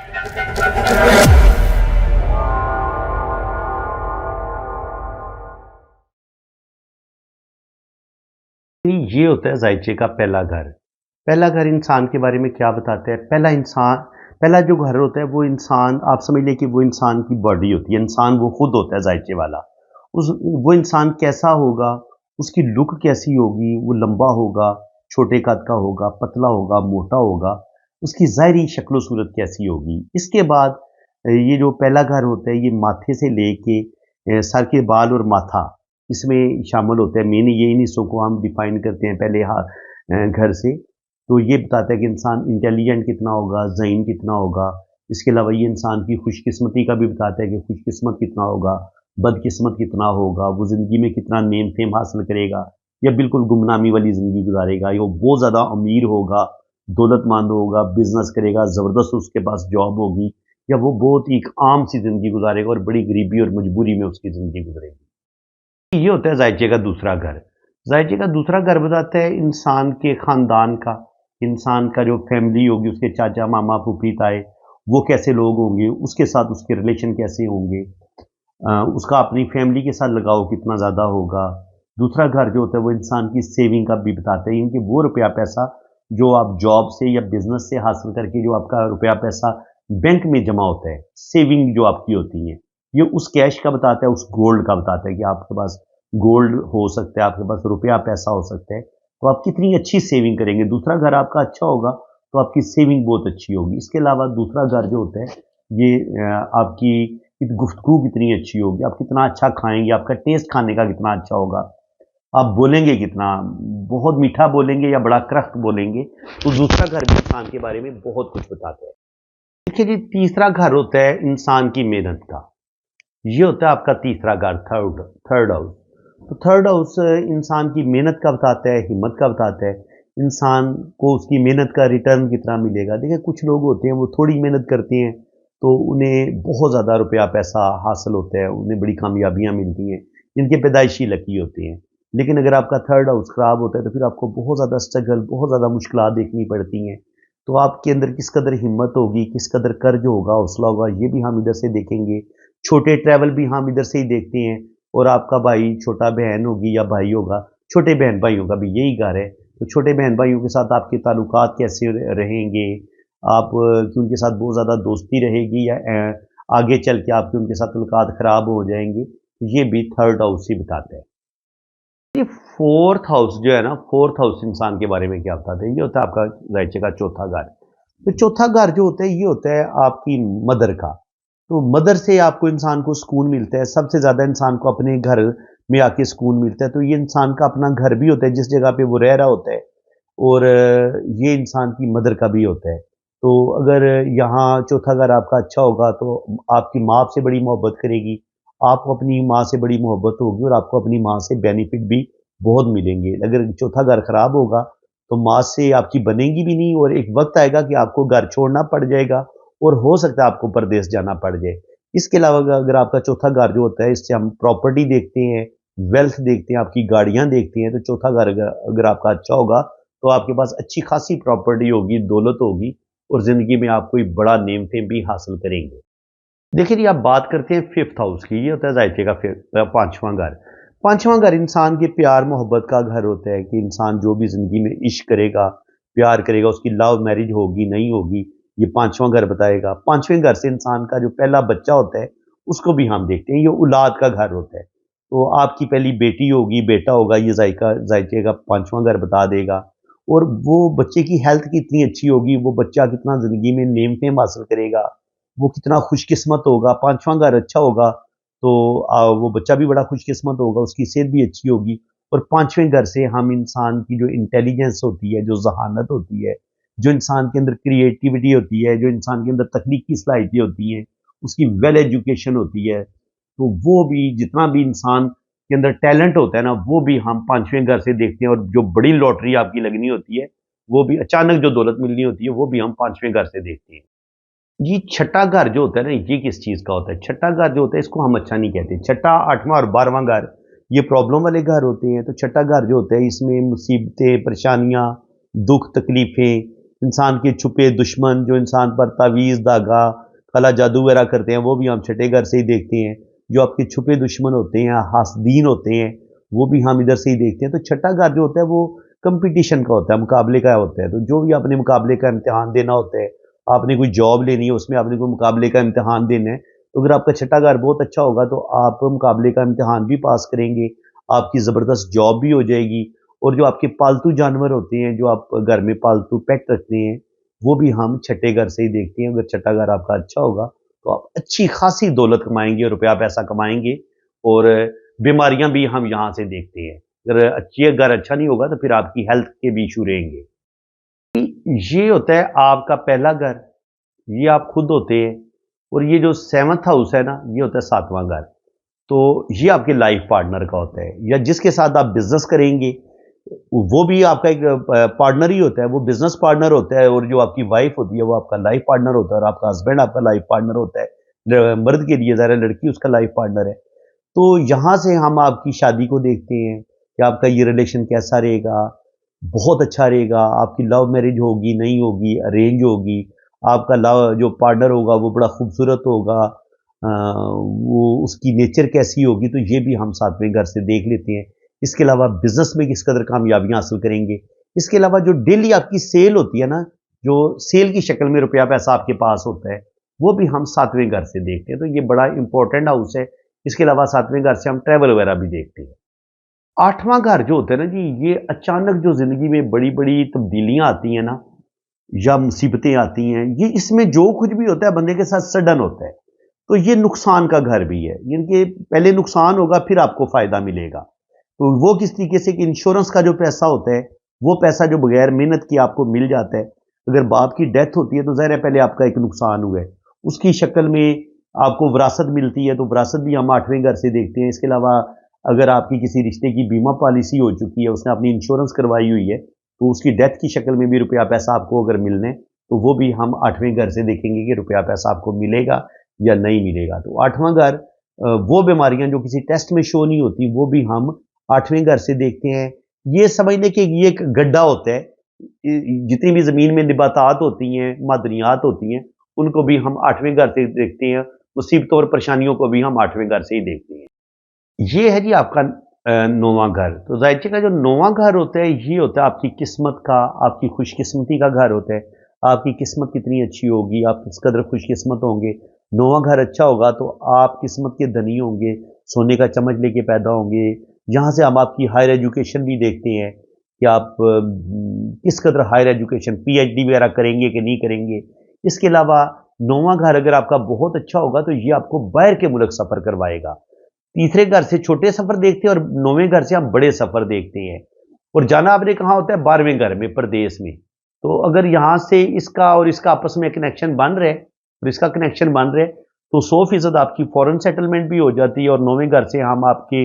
ये होता है जायचे का पहला घर। पहला घर इंसान के बारे में क्या बताता है? पहला जो घर होता है वो इंसान, आप समझ लें कि वो इंसान की बॉडी होती है, इंसान वो खुद होता है जायचे वाला। वो इंसान कैसा होगा, उसकी लुक कैसी होगी, वो लंबा होगा, छोटे कद का होगा, पतला होगा, मोटा होगा, उसकी ज़ाहिरी शक्ल सूरत कैसी होगी। इसके बाद ये जो पहला घर होता है ये माथे से लेके सर के बाल और माथा इसमें शामिल होता है। मेन ये इन हिस्सों को हम डिफाइन करते हैं पहले घर से। तो ये बताता है कि इंसान इंटेलिजेंट कितना होगा, ज़हीन कितना होगा। इसके अलावा ये इंसान की खुशकिस्मती का भी बताता है कि खुशकिस्मत कितना होगा, बदकिस्मत कितना होगा, वो ज़िंदगी में कितना नेम फेम हासिल करेगा, या बिल्कुल गुमनामी वाली ज़िंदगी गुजारेगा, या वो बहुत ज़्यादा अमीर होगा, दौलतमंद होगा, बिजनेस करेगा, ज़बरदस्त उसके पास जॉब होगी, या वो बहुत ही एक आम सी ज़िंदगी गुजारेगा और बड़ी गरीबी और मजबूरी में उसकी ज़िंदगी गुजरेगी। ये होता है जायचे का दूसरा घर। जायचे का दूसरा घर बताता है इंसान के ख़ानदान का, इंसान का जो फैमिली होगी, उसके चाचा, मामा, फूफी, ताए, वो कैसे लोग होंगे, उसके साथ उसके रिलेशन कैसे होंगे, उसका अपनी फैमिली के साथ लगाव कितना ज़्यादा होगा। दूसरा घर जो होता है वो इंसान की सेविंग का भी बताता है, क्योंकि वो रुपया पैसा जो आप जॉब से या बिजनेस से हासिल करके जो आपका रुपया पैसा बैंक में जमा होता है, सेविंग जो आपकी होती है, ये उस कैश का बताता है, उस गोल्ड का बताता है कि आपके पास गोल्ड हो सकता है, आपके पास रुपया पैसा हो सकता है, तो आप कितनी अच्छी सेविंग करेंगे। दूसरा घर आपका अच्छा होगा तो आपकी सेविंग बहुत अच्छी होगी। इसके अलावा दूसरा घर जो होता है ये आपकी गुफ्तगू कितनी अच्छी होगी, आप कितना अच्छा खाएंगे, आपका टेस्ट खाने का कितना अच्छा होगा, आप बोलेंगे कितना, बहुत मीठा बोलेंगे या बड़ा करख्त बोलेंगे। तो दूसरा घर भी इंसान के बारे में बहुत कुछ बताता है। देखिए जी, तीसरा घर होता है इंसान की मेहनत का। ये होता है आपका तीसरा घर, थर्ड हाउस। तो थर्ड हाउस इंसान की मेहनत का बताता है, हिम्मत का बताता है, इंसान को उसकी मेहनत का रिटर्न कितना मिलेगा। देखिए कुछ लोग होते हैं वो थोड़ी मेहनत करते हैं तो उन्हें बहुत ज़्यादा रुपया पैसा हासिल होता है, उन्हें बड़ी कामयाबियाँ मिलती हैं, इनके पैदाइशी लकी होते हैं। लेकिन अगर आपका थर्ड हाउस ख़राब होता है तो फिर आपको बहुत ज़्यादा स्ट्रगल, बहुत ज़्यादा मुश्किलात देखनी पड़ती हैं। तो आपके अंदर किस कदर हिम्मत होगी, किस कदर कर्ज होगा, हौसला होगा, ये भी हम इधर से देखेंगे। छोटे ट्रैवल भी हम इधर से ही देखते हैं। और आपका भाई, छोटा बहन होगी या भाई होगा, छोटे बहन भाइयों का भी यही घर है। तो छोटे बहन भाइयों के साथ आपके ताल्लुकात कैसे रहेंगे, आप कि उनके साथ बहुत ज़्यादा दोस्ती रहेगी या आगे चल के आपके उनके साथ ताल्लुकात ख़राब हो जाएंगे, ये भी थर्ड हाउस ही बताता है। ये फोर्थ हाउस जो है ना, फोर्थ हाउस इंसान के बारे में क्या बताता है? ये होता है आपका जायचे का चौथा घर। तो चौथा घर जो होता है ये होता है आपकी मदर का। तो मदर से आपको इंसान को सुकून मिलता है, सबसे ज़्यादा इंसान को अपने घर में आके सुकून मिलता है। तो ये इंसान का अपना घर भी होता है जिस जगह पे वो रह रहा होता है, और ये इंसान की मदर का भी होता है। तो अगर यहाँ चौथा घर आपका अच्छा होगा तो आपकी माँ आपसे बड़ी मोहब्बत करेगी, आपको अपनी माँ से बड़ी मोहब्बत होगी और आपको अपनी माँ से बेनिफिट भी बहुत मिलेंगे। अगर चौथा घर खराब होगा तो माँ से आपकी बनेगी भी नहीं, और एक वक्त आएगा कि आपको घर छोड़ना पड़ जाएगा और हो सकता है आपको परदेश जाना पड़ जाए। इसके अलावा अगर आपका चौथा घर जो होता है, इससे हम प्रॉपर्टी देखते हैं, वेल्थ देखते हैं, आपकी गाड़ियाँ देखते हैं। तो चौथा घर अगर आपका अच्छा होगा तो आपके पास अच्छी खासी प्रॉपर्टी होगी, दौलत होगी, और ज़िंदगी में आप कोई बड़ा नेम फेम भी हासिल करेंगे। देखिए जी, आप बात करते हैं फिफ्थ हाउस की। ये होता है जायचे का पांचवा घर। पांचवा घर इंसान के प्यार मोहब्बत का घर होता है, कि इंसान जो भी ज़िंदगी में इश्क करेगा, प्यार करेगा, उसकी लव मैरिज होगी नहीं होगी, ये पांचवा घर बताएगा। पांचवें घर से इंसान का जो पहला बच्चा होता है उसको भी हम देखते हैं, ये औलाद का घर होता है। तो आपकी पहली बेटी होगी, बेटा होगा, ये जायचे का पांचवा घर बता देगा। और वो बच्चे की हेल्थ कितनी अच्छी होगी, वो बच्चा कितना ज़िंदगी में नेम फेम हासिल करेगा, वो कितना खुशकिस्मत होगा। पांचवा घर अच्छा होगा तो वो बच्चा भी बड़ा खुशकिस्मत होगा, उसकी सेहत भी अच्छी होगी। और पांचवें घर से हम इंसान की जो इंटेलिजेंस होती है, जो जहानत होती है, जो इंसान के अंदर क्रिएटिविटी होती है, जो इंसान के अंदर तकनीकी सलाहियतें होती हैं, उसकी वेल एजुकेशन होती है, तो वो भी जितना भी इंसान के अंदर टैलेंट होता है ना, वो भी हम पांचवें घर से देखते हैं। और जो बड़ी लॉटरी आपकी लगनी होती है, वो भी अचानक जो दौलत मिलनी होती है, वो भी हम पांचवें घर से देखते हैं। जी, छठा घर जो होता है ना, ये किस चीज़ का होता है? छठा घर जो होता है इसको हम अच्छा नहीं कहते। छठा, आठवां और 12वां घर ये प्रॉब्लम वाले घर होते हैं। तो छठा घर जो होता है इसमें मुसीबतें, परेशानियाँ, दुख, तकलीफ़ें, इंसान के छुपे दुश्मन जो इंसान पर तावीज़, धागा, काला जादू वगैरह करते हैं, वो भी हम छठे घर से ही देखते हैं। जो आपके छुपे दुश्मन होते हैं, हासदीन होते हैं, वो भी हम इधर से ही देखते हैं। तो छठा घर जो होता है वो कंपटीशन का होता है, मुकाबले का होता है। तो जो भी आपने मुकाबले का इम्तिहान देना होता है, आपने कोई जॉब लेनी है, उसमें आपने कोई मुकाबले का इम्तिहान देना है, तो अगर आपका छठा घर बहुत अच्छा होगा तो आप मुकाबले का इम्तिहान भी पास करेंगे, आपकी ज़बरदस्त जॉब भी हो जाएगी। और जो आपके पालतू जानवर होते हैं, जो आप घर में पालतू पेट रखते हैं, वो भी हम छठे घर से ही देखते हैं। अगर छठा घर आपका अच्छा होगा तो आप अच्छी खासी दौलत कमाएंगे और रुपया पैसा कमाएंगे। और बीमारियां भी हम यहाँ से देखते हैं। अगर अच्छी घर अच्छा नहीं होगा तो फिर आपकी हेल्थ के भी इशू रहेंगे। ये होता है आपका पहला घर, ये आप खुद होते हैं। और ये जो सेवंथ हाउस है ना, ये होता है सातवां घर। तो ये आपके लाइफ पार्टनर का होता है, या जिसके साथ आप बिजनेस करेंगे वो भी आपका एक पार्टनर ही होता है, वो बिजनेस पार्टनर होता है। और जो आपकी वाइफ होती है वो आपका लाइफ पार्टनर होता है, और आपका हस्बैंड आपका लाइफ पार्टनर होता है। मर्द के लिए ज़रा लड़की उसका लाइफ पार्टनर है। तो यहाँ से हम आपकी शादी को देखते हैं कि आपका ये रिलेशन कैसा रहेगा। बहुत अच्छा रहेगा। आपकी लव मैरिज होगी, नहीं होगी, अरेंज होगी। आपका लव जो पार्टनर होगा वो बड़ा खूबसूरत होगा, वो उसकी नेचर कैसी होगी, तो ये भी हम सातवें घर से देख लेते हैं। इसके अलावा बिजनेस में किस कदर कामयाबियां हासिल करेंगे। इसके अलावा जो डेली आपकी सेल होती है ना, जो सेल की शक्ल में रुपया पैसा आपके पास होता है, वो भी हम सातवें घर से देखते हैं। तो ये बड़ा इंपॉर्टेंट हाउस है। इसके अलावा सातवें घर से हम ट्रैवल वगैरह भी देखते हैं। आठवां घर जो होता है ना जी, ये अचानक जो जिंदगी में बड़ी बड़ी तब्दीलियां आती हैं ना, या मुसीबतें आती हैं, ये इसमें जो कुछ भी होता है बंदे के साथ सडन होता है। तो ये नुकसान का घर भी है, यानी कि पहले नुकसान होगा फिर आपको फायदा मिलेगा। तो वो किस तरीके से कि इंश्योरेंस का जो पैसा होता है, वो पैसा जो बगैर मेहनत के आपको मिल जाता है। अगर बाप की डेथ होती है तो ज़ाहिर है पहले आपका एक नुकसान हुआ है, उसकी शक्ल में आपको विरासत मिलती है। तो विरासत भी हम आठवें घर से देखते हैं। इसके अलावा अगर आपकी किसी रिश्ते की बीमा पॉलिसी हो चुकी है, उसने अपनी इंश्योरेंस करवाई हुई है, तो उसकी डेथ की शक्ल में भी रुपया पैसा आपको अगर मिलने, तो वो भी हम आठवें घर से देखेंगे कि रुपया पैसा आपको मिलेगा या नहीं मिलेगा। तो आठवां घर, वो बीमारियां जो किसी टेस्ट में शो नहीं होती, वो भी हम आठवें घर से देखते हैं। ये समझने कि ये एक गड्ढा होता है, जितनी भी जमीन में निबातात होती हैं, मादनियात होती हैं, उनको भी हम आठवें घर से देखते हैं। मुसीबतों और परेशानियों को भी हम आठवें घर से ही देखते हैं। ये है जी आपका नौवां घर। तो जायचे का जो नौवां घर होता है, ये होता है आपकी किस्मत का, आपकी खुशकिस्मती का घर होता है। आपकी किस्मत कितनी अच्छी होगी, आप किस कदर खुशकिस्मत होंगे। नौवां घर अच्छा होगा तो आप किस्मत के धनी होंगे, सोने का चम्मच लेके पैदा होंगे। यहाँ से हम आपकी हायर एजुकेशन भी देखते हैं कि आप किस कदर हायर एजुकेशन, पीएचडी वगैरह करेंगे कि नहीं करेंगे। इसके अलावा नौवां घर अगर आपका बहुत अच्छा होगा तो ये आपको बाहर के मुल्क सफ़र करवाएगा। तीसरे घर से छोटे सफ़र देखते हैं और नौवें घर से हम बड़े सफ़र देखते हैं। और जाना आपने कहाँ होता है? 12वें घर में, परदेश में। तो अगर यहाँ से इसका और इसका आपस में कनेक्शन बन रहे और इसका कनेक्शन बन रहे, तो 100% आपकी फॉरेन सेटलमेंट भी हो जाती है। और नौवें घर से हम आपके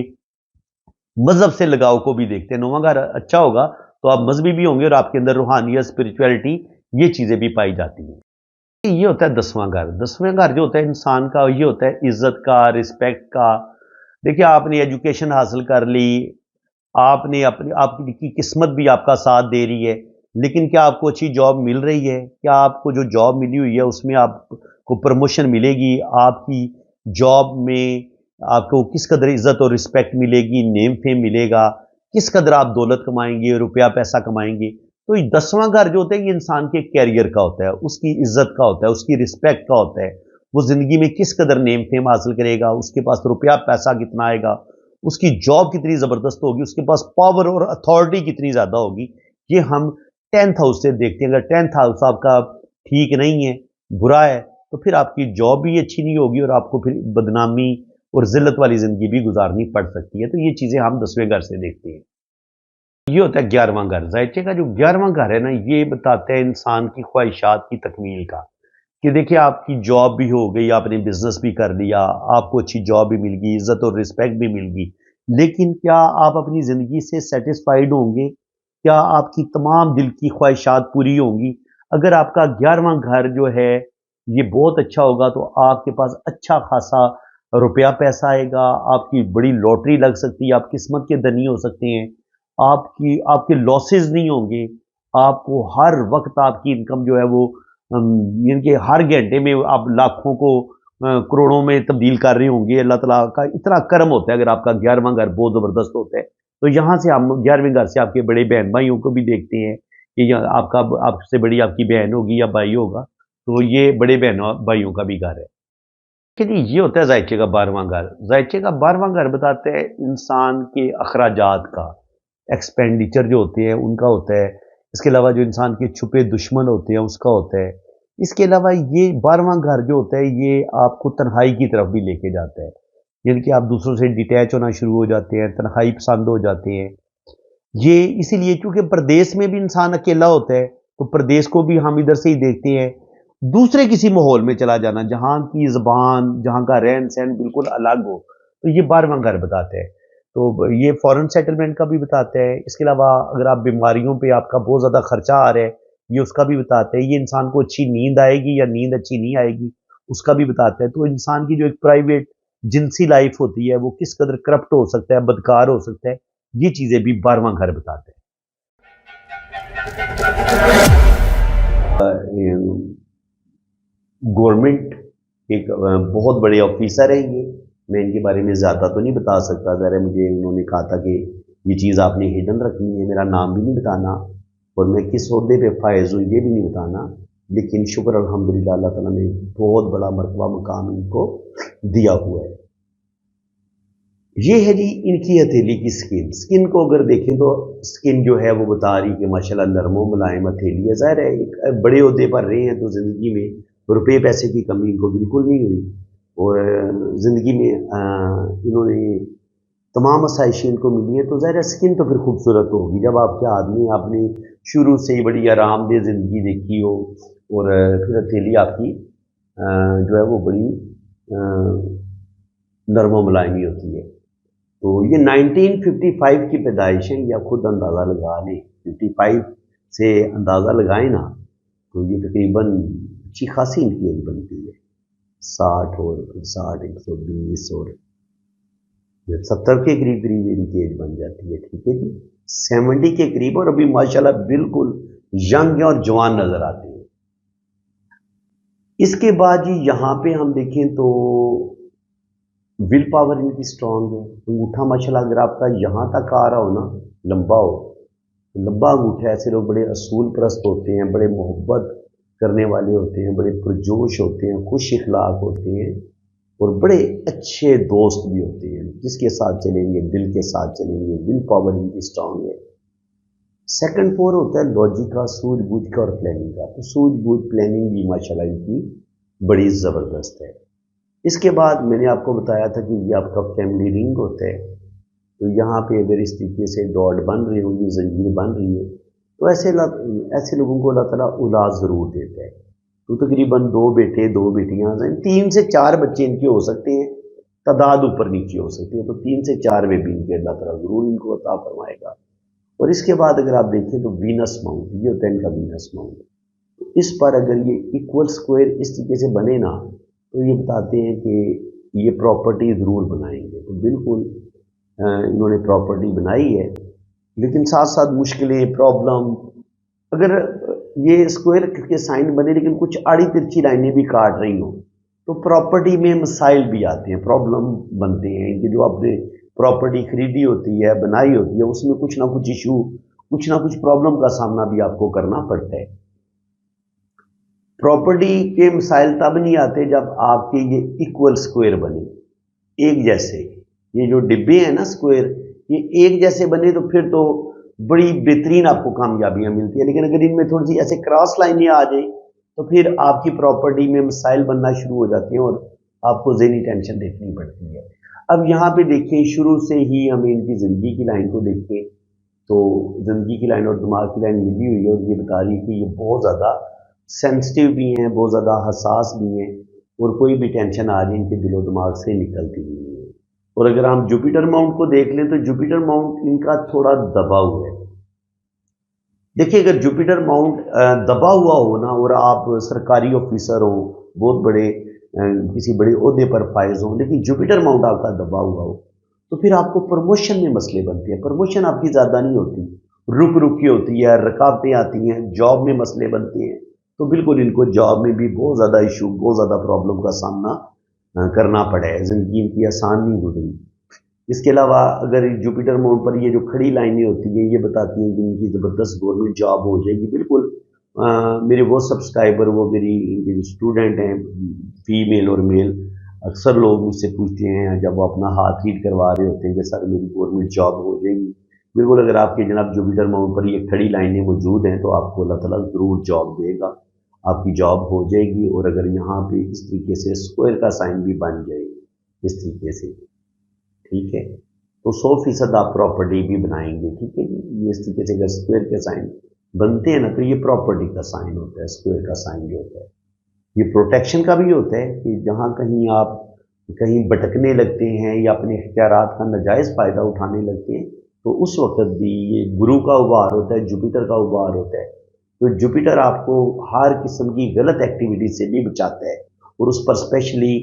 मजहब से लगाव को भी देखते हैं। नौवां घर अच्छा होगा तो आप मजहबी भी होंगे और आपके अंदर रूहानियत, स्पिरिचुअलिटी, ये चीज़ें भी पाई जाती हैं। ये होता है 10वां घर। 10वां घर जो होता है इंसान का, ये होता है इज्जत का, रिस्पेक्ट का। देखिए, आपने एजुकेशन हासिल कर ली, आपने अपनी आपकी किस्मत भी आपका साथ दे रही है, लेकिन क्या आपको अच्छी जॉब मिल रही है? क्या आपको जो जॉब मिली हुई है उसमें आपको प्रमोशन मिलेगी? आपकी जॉब में आपको किस कदर इज्जत और रिस्पेक्ट मिलेगी, नेम फेम मिलेगा? किस कदर आप दौलत कमाएंगे, रुपया पैसा कमाएंगे? तो 10वां घर जो होता है ये इंसान के कैरियर का होता है, उसकी इज्जत का होता है, उसकी रिस्पेक्ट का होता है। वो जिंदगी में किस कदर नेम फेम हासिल करेगा, उसके पास रुपया पैसा कितना आएगा, उसकी जॉब कितनी जबरदस्त होगी, उसके पास पावर और अथॉरिटी कितनी ज्यादा होगी। ये हम 10th हाउस से देखते हैं। अगर 10th हाउस आपका ठीक नहीं है, बुरा है, तो फिर आपकी जॉब भी अच्छी नहीं होगी और आपको फिर बदनामी और जिल्लत वाली जिंदगी भी गुजारनी पड़ सकती है। तो ये चीजें हम 10वें घर से देखते हैं। ये होता है 11वां घर। जायचे का जो 11वां घर है ना, ये बताता है इंसान की ख्वाहिशात की तकमील का। कि देखिए, आपकी जॉब भी हो गई, आपने बिजनेस भी कर लिया, आपको अच्छी जॉब भी मिल गई, इज्जत और रिस्पेक्ट भी मिल गई, लेकिन क्या आप अपनी ज़िंदगी से सेटिस्फाइड होंगे? क्या आपकी तमाम दिल की ख्वाहिशात पूरी होंगी? अगर आपका 11वां घर जो है ये बहुत अच्छा होगा तो आपके पास अच्छा खासा रुपया पैसा आएगा, आपकी बड़ी लॉटरी लग सकती है, आप किस्मत के धनी हो सकते हैं, आपके लॉसेस नहीं होंगे, آپ کو ہر وقت آپ کی انکم جو ہے وہ یعنی کہ ہر گھنٹے میں آپ لاکھوں کو کروڑوں میں تبدیل کر رہے ہوں گے. اللہ تعالیٰ کا اتنا کرم ہوتا ہے. اگر آپ کا 11واں گھر بہت زبردست ہوتا ہے تو یہاں سے ہم 11ویں گھر سے آپ کے بڑے بہن بھائیوں کو بھی دیکھتے ہیں کہ آپ سے بڑی آپ کی بہن ہوگی یا بھائی ہوگا, تو یہ بڑے بہن بھائیوں کا بھی گھر ہے. کہ جی یہ ہوتا ہے ذائچے کا 12واں گھر. ذائچے کا 12واں گھر بتاتے ہیں انسان کے اخراجات کا, ایکسپینڈیچر جو ہوتے ہیں ان کا ہوتا ہے. اس کے علاوہ جو انسان کے چھپے دشمن ہوتے ہیں اس کا ہوتا ہے. اس کے علاوہ یہ 12واں گھر جو ہوتا ہے یہ آپ کو تنہائی کی طرف بھی لے کے جاتا ہے, یعنی کہ آپ دوسروں سے ڈیٹیچ ہونا شروع ہو جاتے ہیں, تنہائی پسند ہو جاتے ہیں. یہ اسی لیے کیونکہ پردیس میں بھی انسان اکیلا ہوتا ہے, تو پردیس کو بھی ہم ادھر سے ہی دیکھتے ہیں. دوسرے کسی ماحول میں چلا جانا جہاں کی زبان, جہاں کا رہن سہن بالکل الگ ہو, تو یہ 12واں گھر بتاتے ہیں. تو یہ فورن سیٹلمنٹ کا بھی بتاتا ہے. اس کے علاوہ اگر آپ بیماریوں پہ آپ کا بہت زیادہ خرچہ آ رہا ہے یہ اس کا بھی بتاتا ہے. یہ انسان کو اچھی نیند آئے گی یا نیند اچھی نہیں آئے گی اس کا بھی بتاتا ہے. تو انسان کی جو ایک پرائیویٹ جنسی لائف ہوتی ہے وہ کس قدر کرپٹ ہو سکتا ہے, بدکار ہو سکتا ہے, یہ چیزیں بھی 12واں گھر بتاتے ہیں. گورنمنٹ ایک بہت بڑے آفیسر ہیں یہ, میں ان کے بارے میں زیادہ تو نہیں بتا سکتا. ذرا مجھے انہوں نے کہا تھا کہ یہ چیز آپ نے ہڈن رکھنی ہے, میرا نام بھی نہیں بتانا اور میں کس عہدے پہ فائز ہوں یہ بھی نہیں بتانا. لیکن شکر الحمدللہ اللہ تعالیٰ نے بہت بڑا مرتبہ مقام ان کو دیا ہوا ہے. یہ ہے جی ان کی ہتھیلی کی سکن. سکن کو اگر دیکھیں تو سکن جو ہے وہ بتا رہی کہ ماشاءاللہ نرم و ملائم ہتھیلی ہے. ظاہر ہے ایک بڑے عہدے پر رہے ہیں تو زندگی میں روپے پیسے کی کمی ان کو بالکل نہیں ہوئی, اور زندگی میں انہوں نے تمام آسائشیں ان کو ملی ہیں. تو ظاہر ہے سکن تو پھر خوبصورت ہوگی. جب آپ کے آدمی آپ نے شروع سے ہی بڑی آرام دہ زندگی دیکھی ہو اور پھر ہتھیلی آپ کی جو ہے وہ بڑی نرم و ملائمی ہوتی ہے. تو یہ 1955 کی پیدائش ہے, یا خود اندازہ لگا لیں 55 سے اندازہ لگائیں نا تو یہ تقریباً اچھی خاصی ان کی ایج بنتی ہے. 60 اور 60 120 اور 70 کے قریب قریب ان کی ایج بن جاتی ہے. ٹھیک ہے جی, 70 کے قریب, اور ابھی ماشاءاللہ بالکل ینگ اور جوان نظر آتے ہیں. اس کے بعد جی یہاں پہ ہم دیکھیں تو ول پاور ان کی اسٹرانگ ہے. انگوٹھا ماشاءاللہ اگر آپ کا یہاں تک آ رہا ہو نا, لمبا ہو, لمبا انگوٹھا, ایسے لوگ بڑے اصول پرست ہوتے ہیں, بڑے محبت کرنے والے ہوتے ہیں, بڑے پرجوش ہوتے ہیں, خوش اخلاق ہوتے ہیں, اور بڑے اچھے دوست بھی ہوتے ہیں. جس کے ساتھ چلیں گے دل کے ساتھ چلیں گے. ول پاور ان کی اسٹرانگ ہے. سیکنڈ فور ہوتا ہے لاجک کا, سوجھ بوجھ کا اور پلاننگ کا. تو سوجھ بوجھ پلاننگ بھی ماشاءاللہ ان کی بڑی زبردست ہے. اس کے بعد میں نے آپ کو بتایا تھا کہ یہ آپ کا فیملی رنگ ہوتا ہے. تو یہاں پہ اگر اس طریقے سے ڈاٹ بن رہی ہو, یہ زنجیر بن رہی ہے, تو ایسے لوگوں کو اللہ تعالیٰ اولاد ضرور دیتا ہے. تو تقریباً 2 بیٹے 2 بیٹیاں, 3 سے 4 بچے ان کے ہو سکتے ہیں, تعداد اوپر نیچے ہو سکتی ہے. تو 3 سے 4 بیبی ان کے اللہ تعالیٰ ضرور ان کو عطا فرمائے گا. اور اس کے بعد اگر آپ دیکھیں تو وینس ماؤنٹ, یہ ہوتا ہے ان کا وینس ماؤنٹ. تو اس پر اگر یہ ایکول سکوئر اس طریقے سے بنے نا تو یہ بتاتے ہیں کہ یہ پراپرٹی ضرور بنائیں گے. تو بالکل انہوں نے پراپرٹی بنائی ہے, لیکن ساتھ ساتھ مشکلیں, پرابلم, اگر یہ اسکوائر کے سائن بنے لیکن کچھ آڑی ترچھی لائنیں بھی کاٹ رہی ہوں تو پراپرٹی میں مسائل بھی آتے ہیں, پرابلم بنتے ہیں. کہ جو آپ نے پراپرٹی خریدی ہوتی ہے, بنائی ہوتی ہے, اس میں کچھ نہ کچھ ایشو, کچھ نہ کچھ پرابلم کا سامنا بھی آپ کو کرنا پڑتا ہے. پراپرٹی کے مسائل تب نہیں آتے جب آپ کے یہ ایکول سکوئر بنے, ایک جیسے. یہ جو ڈبے ہیں نا سکوئر, یہ ایک جیسے بنے تو پھر تو بڑی بہترین آپ کو کامیابیاں ملتی ہیں. لیکن اگر ان میں تھوڑی سی ایسے کراس لائنیں آ جائیں تو پھر آپ کی پراپرٹی میں مسائل بننا شروع ہو جاتے ہیں اور آپ کو ذہنی ٹینشن دیکھنی پڑتی ہے. اب یہاں پہ دیکھیں, شروع سے ہی ہمیں ان کی زندگی کی لائن کو دیکھیں تو زندگی کی لائن اور دماغ کی لائن ملی ہوئی ہے, اور یہ بتا رہی ہے کہ یہ بہت زیادہ سینسٹیو بھی ہیں, بہت زیادہ حساس بھی ہیں, اور کوئی بھی ٹینشن آ جائے ان کے دل و دماغ سے نکلتی نہیں ہے. اور اگر ہم جوپیٹر ماؤنٹ کو دیکھ لیں تو جوپیٹر ماؤنٹ ان کا تھوڑا دبا ہوا ہے. دیکھیے اگر جوپیٹر ماؤنٹ دبا ہوا ہو نا, اور آپ سرکاری آفیسر ہو, بہت بڑے کسی بڑے عہدے پر فائز ہوں, لیکن جوپیٹر ماؤنٹ آپ کا دبا ہوا ہو تو پھر آپ کو پروموشن میں مسئلے بنتے ہیں. پروموشن آپ کی زیادہ نہیں ہوتی, रुक रुक के होती है, रुकावटें आती हैं, जॉब में मसले बनते हैं, तो बिल्कुल इनको जॉब में भी बहुत ज़्यादा इशू, बहुत ज़्यादा प्रॉब्लम का सामना करना पड़ा है। ज़िंदगी इनकी आसान नहीं गुजरी। इसके अलावा अगर जुपिटर मून पर ये जो खड़ी लाइनें होती हैं, ये बताती हैं कि इनकी ज़बरदस्त गवर्नमेंट जॉब हो जाएगी। बिल्कुल मेरे वो सब्सक्राइबर, वो मेरी स्टूडेंट हैं, फीमेल और मेल, अक्सर लोग मुझसे पूछते हैं जब वो अपना हाथ रीड करवा रहे होते हैं कि सर मेरी गवर्नमेंट जॉब हो जाएगी। बिल्कुल, अगर आपके जनाब जुपिटर मून पर ये खड़ी लाइनें मौजूद हैं तो आपको अल्लाह ताला ज़रूर जॉब देगा, आपकी जॉब हो जाएगी। और अगर यहाँ पे इस तरीके से स्क्वायर का साइन भी बन जाए इस तरीके से, ठीक है, तो 100% आप प्रॉपर्टी भी बनाएंगे। ठीक है जी, ये इस तरीके से अगर स्क्वायर के साइन बनते हैं ना तो ये प्रॉपर्टी का साइन होता है। स्क्वायर का साइन जो होता है ये प्रोटेक्शन का भी होता है कि जहाँ कहीं आप कहीं भटकने लगते हैं या अपने इख्तियारात का नाजायज़ फ़ायदा उठाने लगते हैं तो उस वक्त भी ये गुरु का उबार होता है, जुपिटर का उबार होता है। तो जुपिटर आपको हर किस्म की गलत एक्टिविटी से भी बचाता है। और उस पर स्पेशली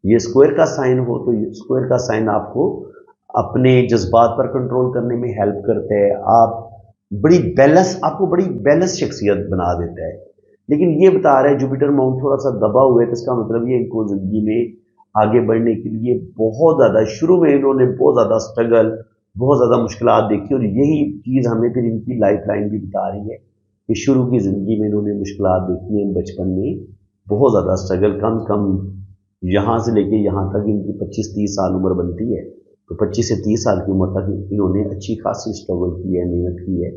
ये स्क्वायर का साइन हो तो ये स्क्वायर का साइन आपको अपने जज्बात पर कंट्रोल करने में हेल्प करता है। आपको बड़ी बैलेंस शख्सियत बना देता है। लेकिन ये बता रहा है जुपिटर माउंट थोड़ा सा दबा हुआ है, तो इसका मतलब ये इनको जिंदगी में आगे बढ़ने के लिए बहुत ज़्यादा शुरू में इन्होंने बहुत ज़्यादा स्ट्रगल, बहुत ज़्यादा मुश्किलात देखी। और यही चीज़ हमें फिर इनकी लाइफ लाइन भी बता रही है कि शुरू की ज़िंदगी में इन्होंने मुश्किलात देखी हैं, बचपन में बहुत ज़्यादा स्ट्रगल। कम से कम यहाँ से लेके यहाँ तक इनकी 25-30 साल उम्र बनती है, तो 25 से 30 साल की उम्र तक इन्होंने अच्छी खासी स्ट्रगल की है, मेहनत की है,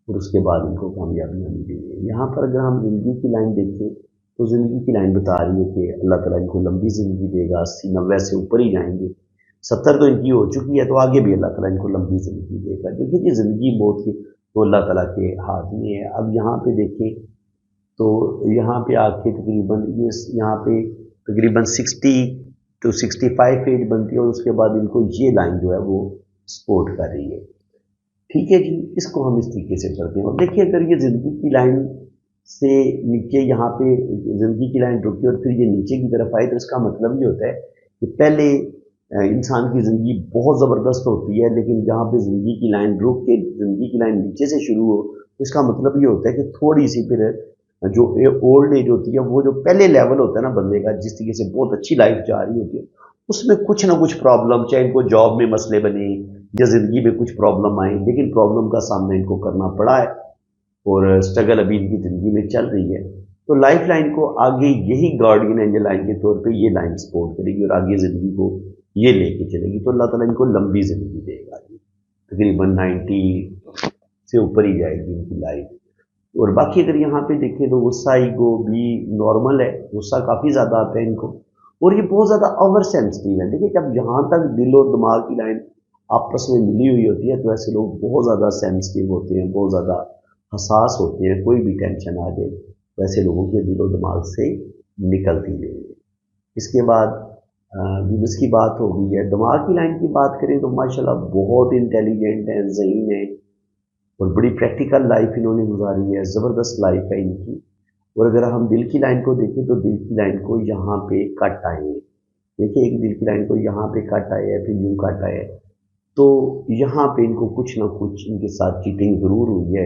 और उसके बाद इनको कामयाबियाँ मिली है। यहाँ पर अगर हम ज़िंदगी की लाइन देखें तो ज़िंदगी की लाइन बता रही है कि अल्लाह ताला इनको लंबी ज़िंदगी देगा, 80-90 से ऊपर ही जाएंगे। 70 तो इनकी हो चुकी है, तो आगे भी अल्लाह ताला इनको लंबी ज़िंदगी देगा। देखिए कि ज़िंदगी मौत की तो अल्लाह ताला के हाथ में है। अब यहाँ पे देखें तो यहाँ पे आके तकरीबन ये यहाँ पे तकरीबन 60 to 65 एज बनती है, और उसके बाद इनको ये लाइन जो है वो सपोर्ट कर रही है। ठीक है जी, इसको हम इस तरीके से करते हैं। और देखिए अगर ये ज़िंदगी की लाइन से नीचे यहाँ पे ज़िंदगी की लाइन रुकी और फिर ये नीचे की तरफ आई, तो इसका मतलब ये होता है कि पहले इंसान की ज़िंदगी बहुत ज़बरदस्त होती है, लेकिन जहाँ पे ज़िंदगी की लाइन रुक के ज़िंदगी की लाइन नीचे से शुरू हो, तो इसका मतलब ये होता है कि थोड़ी सी फिर जो ओल्ड एज होती है, वो जो पहले लेवल होता है ना बंदे का, जिस तरीके से बहुत अच्छी लाइफ जा रही होती है, उसमें कुछ ना कुछ प्रॉब्लम, चाहे इनको जॉब में मसले बने या ज़िंदगी में कुछ प्रॉब्लम आई, लेकिन प्रॉब्लम का सामना इनको करना पड़ा है और स्ट्रगल अभी इनकी ज़िंदगी में चल रही है। तो लाइफ लाइन को आगे यही गार्डियन एंजल लाइन के तौर पे ये लाइन सपोर्ट करेगी और आगे ज़िंदगी को ये लेके चलेगी। तो अल्लाह ताला इनको लंबी ज़िंदगी देगा, तकरीबन 90 से ऊपर ही जाएगी इनकी लाइफ। और बाकी अगर यहाँ पे देखें तो गुस्सा ईगो भी नॉर्मल है, गुस्सा काफ़ी ज़्यादा आता है इनको, और ये बहुत ज़्यादा ओवर सेंसिटिव है। देखिए जब जहाँ तक दिल और दिमाग की लाइन आपस में मिली हुई होती है तो ऐसे लोग बहुत ज़्यादा सेंसिटिव होते हैं, बहुत ज़्यादा हसास होते हैं। कोई भी टेंशन आ जाए वैसे लोगों के दिलो दिमाग से निकलती नहीं है। इसके बाद बिजनेस की बात हो गई है। दिमाग की लाइन की बात करें तो माशाल्लाह बहुत इंटेलिजेंट हैं, ज़हीन हैं, और बड़ी प्रैक्टिकल लाइफ इन्होंने गुजारी है, ज़बरदस्त लाइफ है इनकी। और अगर हम दिल की लाइन को देखें तो दिल की लाइन को यहाँ पे कट आए हैं। देखिए एक दिल की लाइन को यहाँ पे कट आए है, फिर यूँ कट आए है, तो यहाँ पे इनको कुछ ना कुछ इनके साथ चीटिंग ज़रूर हुई है,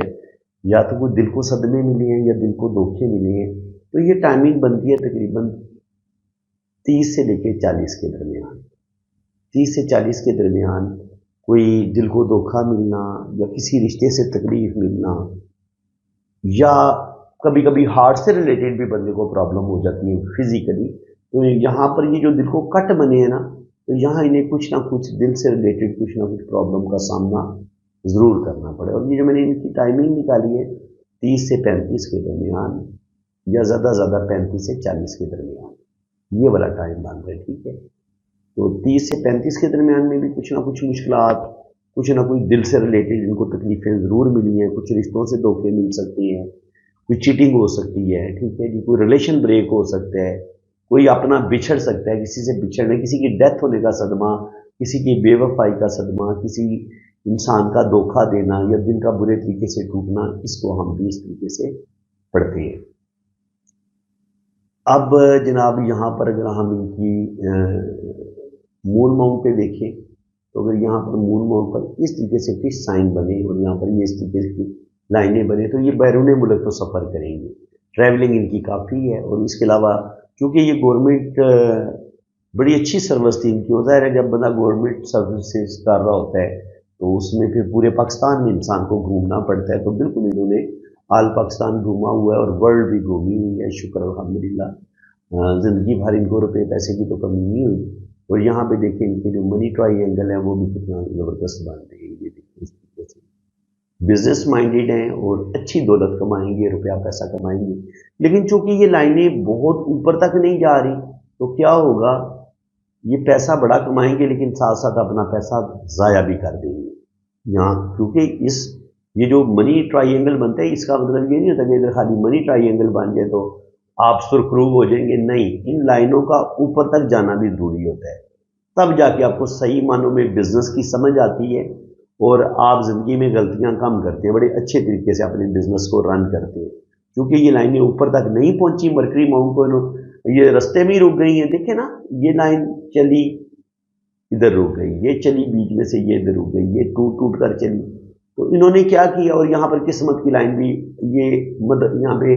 या तो कोई दिल को सदमे मिले हैं या दिल को धोखे मिले हैं। तो ये टाइमिंग बनती है तकरीबन 30 से लेकर 40 के दरमियान। 30 से 40 के दरमियान कोई दिल को धोखा मिलना या किसी रिश्ते से तकलीफ मिलना, या कभी कभी हार्ट से रिलेटेड भी बंदे को प्रॉब्लम हो जाती है फिजिकली। तो यहाँ पर ये जो दिल को कट बने हैं ना, तो यहाँ इन्हें कुछ ना कुछ दिल से रिलेटेड कुछ ना कुछ प्रॉब्लम का सामना ज़रूर करना पड़े। और ये जो मैंने इनकी टाइमिंग निकाली है 30 से 35 के दरमियान, या ज़्यादा 35 से 40 के दरमियान, ये वाला टाइम बन रहा है। ठीक है, तो 30 से 35 के दरमियान में भी कुछ ना कुछ मुश्किलात, कुछ ना कुछ दिल से रिलेटेड इनको तकलीफ़ें ज़रूर मिली हैं। कुछ रिश्तों से धोखे मिल सकते हैं, कोई चीटिंग हो सकती है, ठीक है जी, कोई रिलेशन ब्रेक हो सकता है, कोई अपना बिछड़ सकता है, किसी से बिछड़ने, किसी की डेथ होने का सदमा, किसी की बेवफाई का सदमा, किसी इंसान का धोखा देना या दिल का बुरे तरीके से टूटना, इसको हम भी इस तरीके से पढ़ते हैं। अब जनाब यहाँ पर अगर हम इनकी मून माउंट पे देखें तो अगर यहाँ पर मून मोड पर इस तरीके से फिश साइन बने और यहाँ पर ये इस तरीके की लाइनें बने तो ये बैरून मुल्क तो सफ़र करेंगे, ट्रैवलिंग इनकी काफ़ी है। और इसके अलावा क्योंकि ये गवर्नमेंट बड़ी अच्छी सर्विस थी इनकी, होता है जब बंदा गवर्नमेंट सर्विसेज कर रहा होता है तो उसमें फिर पूरे पाकिस्तान में इंसान को घूमना पड़ता है, तो बिल्कुल इन्होंने आल पाकिस्तान घूमा हुआ है और वर्ल्ड भी घूमी हुई है, शुक्र अल्हम्दुलिल्लाह। ज़िंदगी भर इनको रुपये पैसे की तो कमी नहीं हुई। और यहाँ पे देखिए इनके जो मनी ट्रायंगल है वो भी कितना ज़बरदस्त बनते हैं, ये देखिए इस तरीके से बिजनेस माइंडेड हैं और अच्छी दौलत कमाएंगे, रुपया पैसा कमाएंगे। लेकिन चूंकि ये लाइनें बहुत ऊपर तक नहीं जा रही तो क्या होगा, ये पैसा बड़ा कमाएंगे लेकिन साथ साथ अपना पैसा ज़ाया भी कर देंगे यहाँ, क्योंकि ये जो मनी ट्रायंगल बनता है इसका मतलब ये नहीं होता कि इधर खाली मनी ट्रायंगल बन जाए तो आप सुरखरू हो जाएंगे, नहीं, इन लाइनों का ऊपर तक जाना भी ज़रूरी होता है, तब जाके आपको सही मानों में बिजनेस की समझ आती है और आप ज़िंदगी में गलतियां कम करते हैं, बड़े अच्छे तरीके से अपने बिजनेस को रन करते हैं। क्योंकि ये लाइनें ऊपर तक नहीं पहुंची, मरकरी माउंट को ये रास्ते में ही रुक गई हैं। देखे ना, ये लाइन चली इधर रुक गई, ये चली बीच में से ये इधर रुक गई, ये टूट टूट कर चली। तो इन्होंने क्या किया, और यहाँ पर किस्मत की लाइन भी ये मतलब यहाँ पे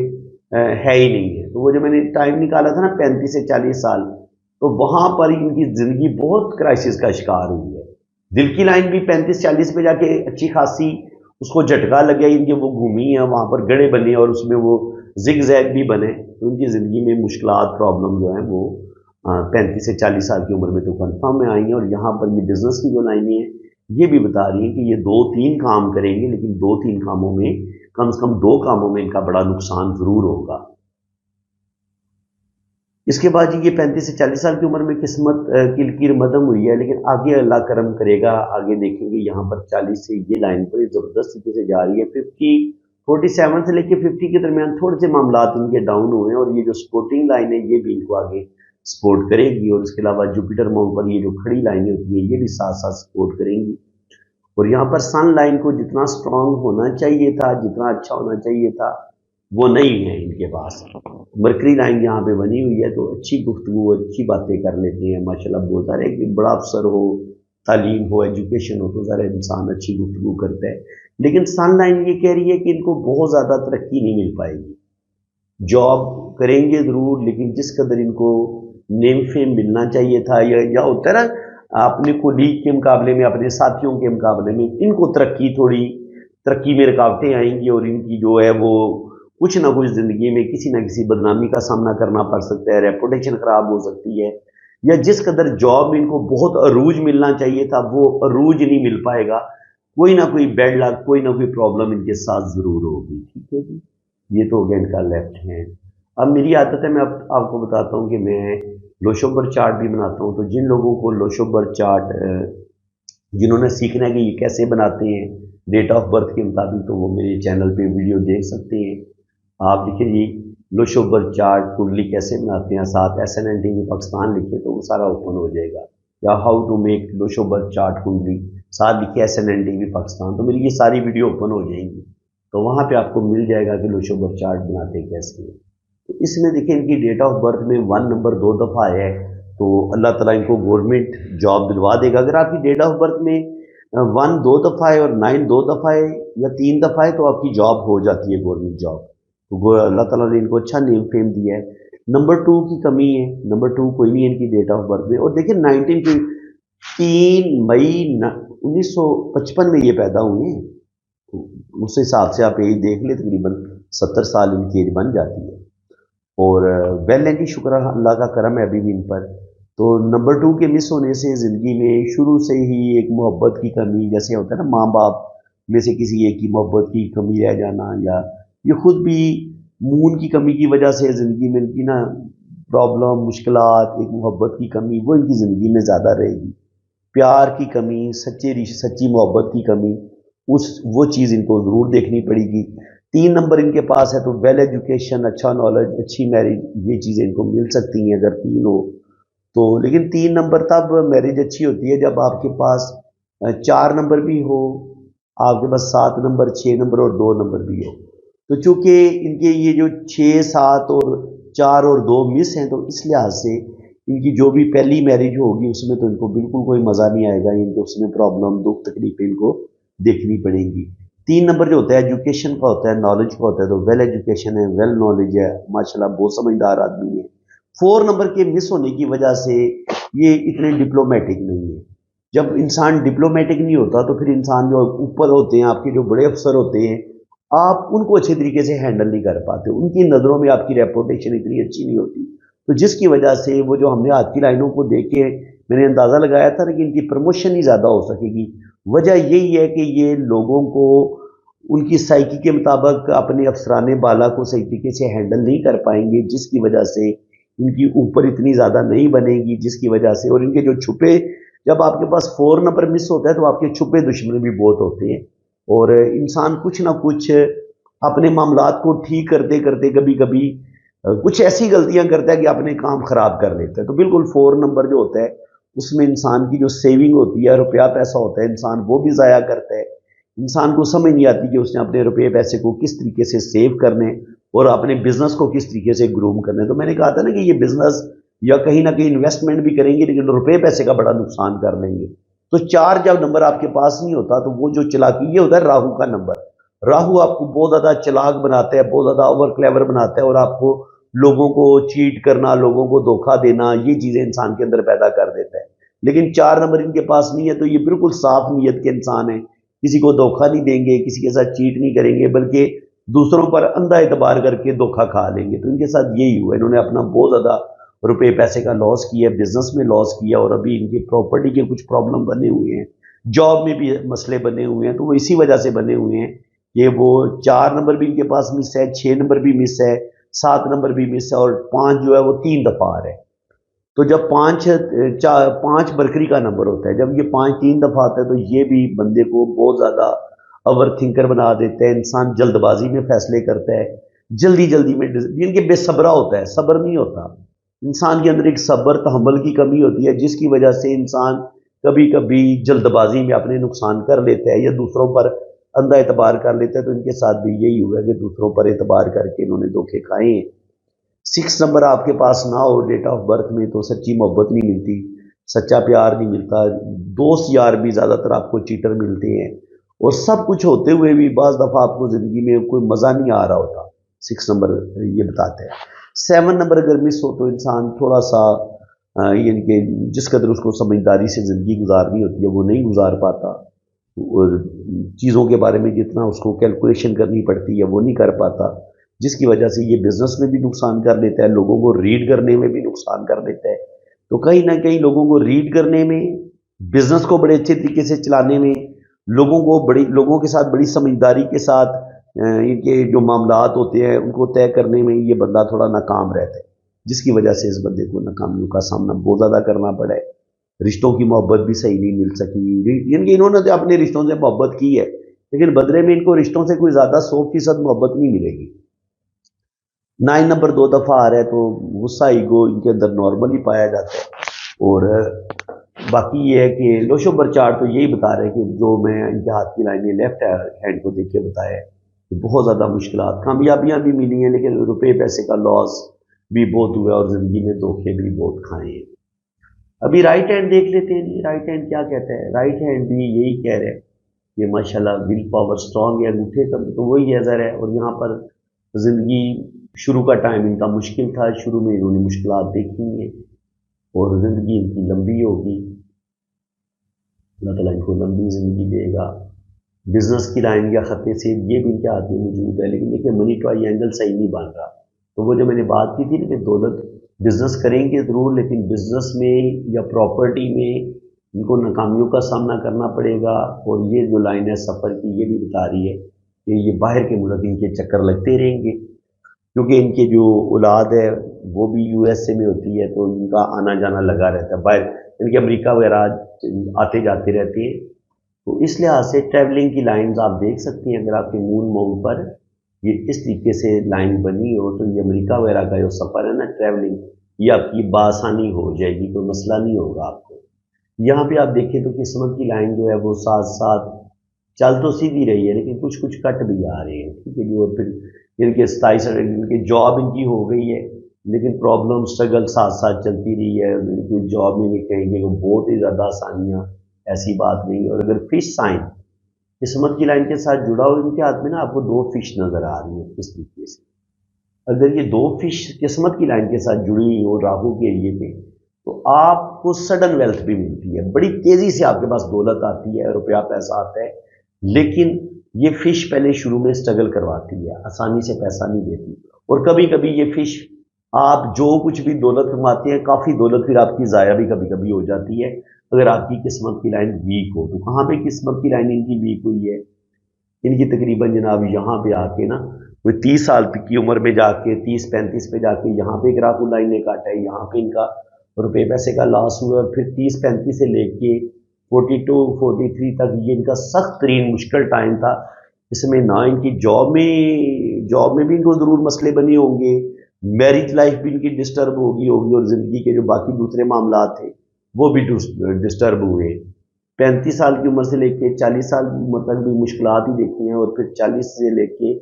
है ही नहीं है। तो वो जो मैंने टाइम निकाला था ना 35 से 40 साल, तो वहां पर इनकी जिंदगी बहुत क्राइसिस का शिकार हुई है। दिल की लाइन भी 35-40 पे जाके अच्छी खासी उसको झटका लग गया, इनके वो घूमी है, वहां पर गड़े बने और उसमें वो जिग जैग भी बने, तो उनकी ज़िंदगी में मुश्किलात प्रॉब्लम जो है वो 35 से 40 साल की उम्र में तो कन्फर्म में आई हैं। और यहाँ पर ये बिजनेस की जो लाइनें हैं ये भी बता रही हैं कि ये 2-3 काम करेंगे, लेकिन 2-3 कामों में कम से कम 2 कामों में इनका बड़ा नुकसान ज़रूर होगा। इसके बाद ये 35 से 40 साल की उम्र में किस्मत की लकीर मदम हुई है, लेकिन आगे अल्लाह करम करेगा। आगे देखेंगे यहाँ पर 40 से ये लाइन बड़ी ज़बरदस्त तरीके से जा रही है। 47 से लेकर 50 के दरमियान थोड़े से मामला इनके डाउन हुए हैं, और ये जो सपोर्टिंग लाइन है ये भी इनको आगे सपोर्ट करेगी। और इसके अलावा जुपिटर माउंट पर ये जो खड़ी लाइनें होती हैं ये भी साथ साथ सपोर्ट करेंगी। और यहाँ पर सन लाइन को जितना स्ट्रांग होना चाहिए था, जितना अच्छा होना चाहिए था, वो नहीं है इनके पास। मरकरी लाइन यहाँ पे बनी हुई है, तो अच्छी गुफ्तगू, अच्छी बातें कर लेते हैं माशाल्लाह। बहुत सारे कि बड़ा अफसर हो, तालीम हो, एजुकेशन हो, तो ज़रा इंसान अच्छी गुफ्तगू करता है। लेकिन सन लाइन ये कह रही है कि इनको बहुत ज़्यादा तरक्की नहीं मिल पाएगी। जॉब करेंगे ज़रूर, लेकिन जिस कदर इनको नेम फेम मिलना चाहिए था, या होता है ना अपने कोलीग के मुकाबले में, अपने साथियों के मुकाबले में, इनको तरक्की में रुकावटें आएंगी और इनकी जो है वो कुछ ना कुछ ज़िंदगी में किसी ना किसी बदनामी का सामना करना पड़ सकता है, रेपुटेशन ख़राब हो सकती है, या जिस कदर जॉब में इनको बहुत अरूज मिलना चाहिए था वो अरूज नहीं मिल पाएगा। कोई ना कोई बैड लक, कोई ना कोई प्रॉब्लम इनके साथ ज़रूर होगी। ठीक है जी, ये तो हो गया इनका लेफ्ट हैंड। अब मेरी आदत है, मैं आपको बताता हूँ कि मैं लोशोबर चार्ट भी बनाता हूँ। तो जिन लोगों को लोशोबर चार्ट जिन्होंने सीखना है कि ये कैसे बनाते हैं डेट ऑफ बर्थ के मुताबिक, तो वो मेरे चैनल पे वीडियो देख सकते हैं। आप लिखिए जी लोशोबर चार्ट कुंडली कैसे बनाते हैं, साथ SNNTV पाकिस्तान लिखिए तो वो सारा ओपन हो जाएगा, या हाउ टू मेक लोशोबर चार्ट कुंडली, साथ लिखिए SNNTV पाकिस्तान, तो मेरी ये सारी वीडियो ओपन हो जाएंगी। तो वहाँ पे आपको मिल जाएगा कि लोशोबर चार्ट बनाते कैसे हैं। तो इसमें देखिए इनकी डेट ऑफ बर्थ में 1 नंबर 2 दफ़ा है, तो अल्लाह ताला इनको गवर्नमेंट जॉब दिलवा देगा। अगर आपकी डेट ऑफ बर्थ में 1 2 दफ़ा है और 9 2 दफ़ा है या 3 दफ़ा है, तो आपकी जॉब हो जाती है, गवर्नमेंट जॉब। तो अल्लाह ताला ने इनको अच्छा नेम फेम दिया है। नंबर 2 की कमी है, नंबर 2 कोई नहीं है इनकी डेट ऑफ बर्थ में। और देखिए 3 मई 1955 में ये पैदा हुए हैं, तो उस हिसाब से आप यही देख ले तकरीबन 70 साल इनकी एज बन जाती है। और वेल है कि शुक्र अल्लाह का करम है अभी भी इन पर। तो नंबर 2 के मिस होने से ज़िंदगी में शुरू से ही एक मोहब्बत की कमी, जैसे होता है ना माँ बाप में से किसी एक की मोहब्बत की कमी रह जाना, या ये खुद भी मून की कमी की वजह से ज़िंदगी में इनकी ना प्रॉब्लम, मुश्किलात, एक मोहब्बत की कमी वो इनकी ज़िंदगी में ज़्यादा रहेगी। प्यार की कमी, सच्ची मोहब्बत की कमी, वो चीज़ इनको ज़रूर देखनी पड़ेगी। 3 नंबर इनके पास है, तो वेल एजुकेशन, अच्छा नॉलेज, अच्छी मैरिज, ये चीज़ें इनको मिल सकती हैं अगर 3 हो तो। लेकिन 3 नंबर तब मैरिज अच्छी होती है जब आपके पास 4 नंबर भी हो, आपके पास 7 नंबर, 6 नंबर और 2 नंबर भी हो। तो चूंकि इनके ये जो 6 7 और 4 और 2 मिस हैं, तो इस लिहाज से इनकी जो भी पहली मैरिज होगी उसमें तो इनको बिल्कुल कोई मज़ा नहीं आएगा, इनको उसमें प्रॉब्लम दुख तकलीफें इनको देखनी पड़ेंगी। 3 नंबर जो होता है एजुकेशन का होता है, नॉलेज का होता है, तो वेल एजुकेशन है, वेल नॉलेज है, माशाल्लाह बहुत समझदार आदमी है। 4 नंबर के मिस होने की वजह से ये इतने डिप्लोमेटिक नहीं है। जब इंसान डिप्लोमेटिक नहीं होता तो फिर इंसान जो ऊपर होते हैं, आपके जो बड़े अफसर होते हैं, आप उनको अच्छे तरीके से हैंडल नहीं कर पाते, उनकी नज़रों में आपकी रेपुटेशन इतनी अच्छी नहीं होती। तो जिसकी वजह से वो जो हमने आज की लाइनों को देख के मैंने अंदाज़ा लगाया था कि इनकी प्रमोशन ही ज़्यादा हो सकेगी। वजह यही है कि ये लोगों को उनकी साइकी के मुताबिक अपने अफसराने बाला को सही तरीके से हैंडल नहीं कर पाएंगे, जिसकी वजह से इनकी ऊपर इतनी ज़्यादा नहीं बनेगी, जिसकी वजह से और इनके जो छुपे, जब आपके पास 4 नंबर मिस होता है तो आपके छुपे दुश्मन भी बहुत होते हैं और इंसान कुछ ना कुछ अपने मामलात को ठीक करते करते कभी कभी कुछ ऐसी गलतियां करता है कि अपने काम खराब कर लेता है। तो बिल्कुल 4 नंबर जो होता है उसमें इंसान की जो सेविंग होती है, रुपया पैसा होता है, इंसान वो भी ज़ाया करता है। इंसान को समझ नहीं आती कि उसने अपने रुपये पैसे को किस तरीके से सेव करने और अपने बिजनेस को किस तरीके से ग्रूम करने। तो मैंने कहा था ना कि ये बिजनेस या कहीं ना कहीं इन्वेस्टमेंट भी करेंगे लेकिन रुपये पैसे का बड़ा नुकसान कर लेंगे। तो 4 जब नंबर आपके पास नहीं होता तो वो जो चालाकी, ये होता है राहु का नंबर। राहु आपको बहुत ज़्यादा चालाक बनाता है, बहुत ज़्यादा ओवर क्लेवर बनाता है और आपको लोगों को चीट करना, लोगों को धोखा देना, ये चीज़ें इंसान के अंदर पैदा कर देता है। लेकिन 4 नंबर इनके पास नहीं है तो ये बिल्कुल साफ नीयत के इंसान है, किसी को धोखा नहीं देंगे, किसी के साथ चीट नहीं करेंगे, बल्कि दूसरों पर अंधा एतबार करके धोखा खा लेंगे। तो इनके साथ यही हुआ, इन्होंने अपना बहुत ज़्यादा रुपये पैसे का लॉस किया, बिजनेस में लॉस किया और अभी इनकी प्रॉपर्टी के कुछ प्रॉब्लम बने हुए हैं, जॉब में भी मसले बने हुए हैं। तो वो इसी वजह से बने हुए हैं कि वो 4 नंबर भी इनके पास मिस है, 6 नंबर भी मिस है, 7 नंबर भी मिस है और 5 जो है वो 3 दफ़ा आ रहा है। तो जब 5 बरकरी का नंबर होता है, जब ये 5 3 दफ़ा आता है तो ये भी बंदे को बहुत ज़्यादा ओवर थिंकर बना देता है। इंसान जल्दबाजी में फैसले करता है, जल्दी जल्दी में, इनके बेसब्रा होता है, सब्र नहीं होता। इंसान के अंदर एक सब्र तहम्मुल की कमी होती है, जिसकी वजह से इंसान कभी कभी जल्दबाजी में अपने नुकसान कर लेता है या दूसरों पर अंधा एतबार कर लेता है। तो इनके साथ भी यही हुआ है कि दूसरों पर एतबार करके इन्होंने धोखे खाए हैं। 6 नंबर आपके पास ना हो डेट ऑफ बर्थ में तो सच्ची मोहब्बत नहीं मिलती, सच्चा प्यार नहीं मिलता, दोस्त यार भी ज़्यादातर आपको चीटर मिलते हैं और सब कुछ होते हुए भी बाज़ दफ़ा आपको ज़िंदगी में कोई मज़ा नहीं आ रहा होता। 6 नंबर ये बताते हैं। 7 नंबर अगर मिस हो तो इंसान थोड़ा सा यानी कि जिस कदर उसको समझदारी से ज़िंदगी गुजारनी होती है वो नहीं गुजार पाता और चीज़ों के बारे में जितना उसको कैलकुलेशन करनी पड़ती है वो नहीं कर पाता, जिसकी वजह से ये बिज़नेस में भी नुकसान कर देता है, लोगों को रीड करने में भी नुकसान कर देता है। तो कहीं ना कहीं लोगों को रीड करने में, बिज़नेस को बड़े अच्छे तरीके से चलाने में, लोगों के साथ बड़ी समझदारी के साथ इनके जो मामलात होते हैं उनको तय करने में ये बंदा थोड़ा नाकाम रहता है, जिसकी वजह से इस बंदे को नाकामियों का सामना बहुत ज़्यादा करना पड़ा है। रिश्तों की मोहब्बत भी सही नहीं मिल सकी, यानी कि इन्होंने तो अपने रिश्तों से मोहब्बत की है लेकिन बदले में इनको रिश्तों से कोई ज़्यादा 100% मोहब्बत नहीं मिलेगी। 9 नंबर 2 दफ़ा आ रहा है तो गुस्सा ईगो इनके अंदर नॉर्मल ही पाया जाता है और बाकी ये है कि लोशोबर चार्ट तो यही बता रहे हैं कि जो मैं इनके हाथ की लाइनें लेफ्ट हैंड को देख के बताया है कि बहुत ज़्यादा मुश्किलात, कामयाबियाँ भी मिली हैं लेकिन रुपये पैसे का लॉस भी बहुत हुआ और ज़िंदगी में धोखे भी बहुत खाए हैं। अभी राइट हैंड देख लेते हैं जी, राइट हैंड क्या कहता है। राइट हैंड भी यही कह रहे हैं कि माशाल्लाह विल पावर स्ट्रांग है, अंगूठे का तो वही नज़र है और यहाँ पर ज़िंदगी शुरू का टाइम इनका मुश्किल था, शुरू में इन्होंने मुश्किलात देखी हैं और ज़िंदगी इनकी लंबी होगी, अल्लाह ताला इनको लंबी ज़िंदगी देगा। बिज़नेस की लाइन या खत्े से ये भी इनके हाथ में मौजूद है लेकिन देखिए मनी ट्रायंगल सही नहीं बन रहा। तो वो जो मैंने बात की थी ना कि दौलत बिज़नेस करेंगे ज़रूर लेकिन बिज़नेस में या प्रॉपर्टी में इनको नाकामियों का सामना करना पड़ेगा। और ये जो लाइन है सफ़र की ये भी बता रही है कि ये बाहर के मुल्क इनके चक्कर लगते रहेंगे क्योंकि इनके जो औलाद है वो भी यूएसए में होती है तो इनका आना जाना लगा रहता है, बाहर इनके अमेरिका वगैरह आते जाते रहते हैं। तो इस लिहाज से ट्रैवलिंग की लाइंस आप देख सकती हैं, अगर आपके मून मोड पर ये इस तरीके से लाइन बनी हो तो ये अमेरिका वगैरह का जो सफ़र है ना ट्रैवलिंग, ये आपकी बासानी हो जाएगी, कोई मसला नहीं होगा आपको। यहाँ पे आप देखें तो किस्मत की लाइन जो है वो साथ साथ चल तो सीधी रही है लेकिन कुछ कुछ कट भी आ रहे हैं, ठीक है जी। और फिर इनके 27 इनकी जॉब इनकी हो गई है لیکن پرابلم اسٹرگل ساتھ ساتھ چلتی رہی ہے. کوئی جاب میں بھی کہیں گے وہ بہت ہی زیادہ آسانیاں، ایسی بات نہیں ہے. اور اگر فش سائن قسمت کی لائن کے ساتھ جڑا ہو، ان کے ہاتھ میں نا آپ کو دو فش نظر آ رہی ہیں کس طریقے سے. اگر یہ دو فش قسمت کی لائن کے ساتھ جڑی ہوئی ہو راہو کے ایریے پہ، تو آپ کو سڈن ویلتھ بھی ملتی ہے، بڑی تیزی سے آپ کے پاس دولت آتی ہے، روپیہ پیسہ آتا ہے. لیکن یہ فش پہلے شروع میں اسٹرگل کرواتی ہے، آسانی سے پیسہ نہیں دیتی. اور کبھی کبھی یہ فش آپ جو کچھ بھی دولت کماتے ہیں، کافی دولت پھر آپ کی ضائع بھی کبھی کبھی ہو جاتی ہے اگر آپ کی قسمت کی لائن ویک ہو. تو کہاں پہ قسمت کی لائن ان کی ویک ہوئی ہے؟ ان کی تقریباً جناب یہاں پہ آ کے نا، کوئی 30 سال کی عمر میں جا کے 30-35 پہ جا کے یہاں پہ ایک راہو لائن نے کاٹا ہے، یہاں پہ ان کا روپے پیسے کا لاس ہوا. پھر 30-35 سے لے کے 42-43 تک یہ ان کا سخت ترین مشکل ٹائم تھا. اس میں نہ ان کی جاب میں بھی ان کو ضرور مسئلے بنے ہوں گے، میرج لائف بھی ان کی ڈسٹرب ہوگی اور زندگی کے جو باقی دوسرے معاملات تھے وہ بھی ڈسٹرب ہوئے. 35 سال کی عمر سے لے کے 40 سال کی عمر تک بھی مشکلات ہی دیکھی ہیں، اور پھر 40 سے لے کے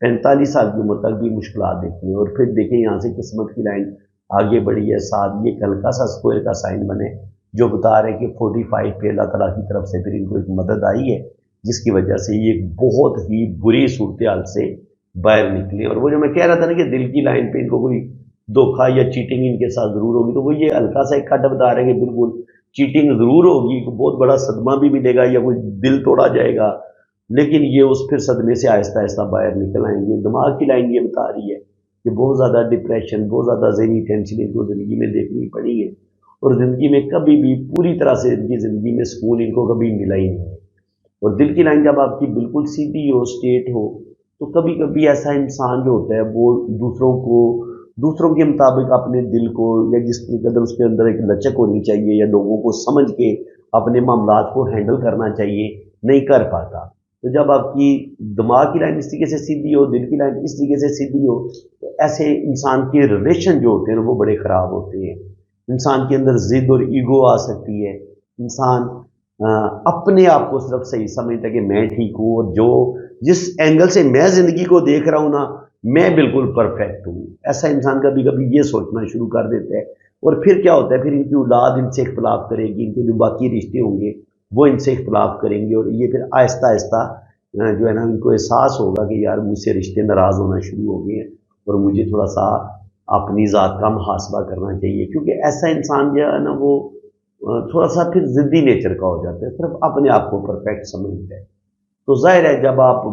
45 سال کی عمر تک بھی مشکلات دیکھی ہیں. اور پھر دیکھیں یہاں سے قسمت کی لائن آگے بڑھی ہے. ساتھ یہ ہلکا سا اسکوئر کا سائن بنے جو بتا رہے کہ 45 پہ اللہ تعالیٰ کی طرف سے پھر ان کو ایک مدد آئی ہے، جس کی وجہ سے یہ ایک بہت ہی بری صورتحال سے باہر نکلے. اور وہ جو میں کہہ رہا تھا نا کہ دل کی لائن پہ ان کو کوئی دھوکہ یا چیٹنگ ان کے ساتھ ضرور ہوگی، تو وہ یہ ہلکا سا ایک کٹ بتا رہے ہیں کہ بالکل چیٹنگ ضرور ہوگی، بہت بڑا صدمہ بھی ملے گا یا کوئی دل توڑا جائے گا، لیکن یہ اس پھر صدمے سے آہستہ آہستہ باہر نکل آئیں گے. دماغ کی لائن یہ بتا رہی ہے کہ بہت زیادہ ڈپریشن، بہت زیادہ ذہنی ٹینشن ان کو زندگی میں دیکھنی پڑی ہے، اور زندگی میں کبھی بھی پوری طرح سے ان کی زندگی میں سکون ان کو کبھی ملا ہی نہیں ہے. اور دل کی لائن جب آپ کی بالکل سیدھی ہو، اسٹریٹ ہو، تو کبھی کبھی ایسا انسان جو ہوتا ہے وہ دوسروں کے مطابق اپنے دل کو، یا جس قدر اس کے اندر ایک لچک ہونی چاہیے یا لوگوں کو سمجھ کے اپنے معاملات کو ہینڈل کرنا چاہیے، نہیں کر پاتا. تو جب آپ کی دماغ کی لائن اس طریقے سے سیدھی ہو، دل کی لائن اس طریقے سے سیدھی ہو، تو ایسے انسان کے ریلیشن جو ہوتے ہیں وہ بڑے خراب ہوتے ہیں. انسان کے اندر ضد اور ایگو آ سکتی ہے. انسان اپنے آپ کو صرف صحیح سمجھتا ہے کہ میں ٹھیک ہوں، اور جس اینگل سے میں زندگی کو دیکھ رہا ہوں نا، میں بالکل پرفیکٹ ہوں. ایسا انسان کبھی کبھی یہ سوچنا شروع کر دیتا ہے. اور پھر کیا ہوتا ہے، پھر ان کی اولاد ان سے اختلاف کرے گی، ان کے جو باقی رشتے ہوں گے وہ ان سے اختلاف کریں گے، اور یہ پھر آہستہ آہستہ جو ہے نا ان کو احساس ہوگا کہ یار مجھ سے رشتے ناراض ہونا شروع ہو گئے ہیں، اور مجھے تھوڑا سا اپنی ذات کا محاسبہ کرنا چاہیے. کیونکہ ایسا انسان جو ہے نا وہ تھوڑا سا پھر ضدی نیچر کا ہو جاتا ہے، صرف اپنے آپ کو پرفیکٹ سمجھتا ہے. تو ظاہر ہے جب آپ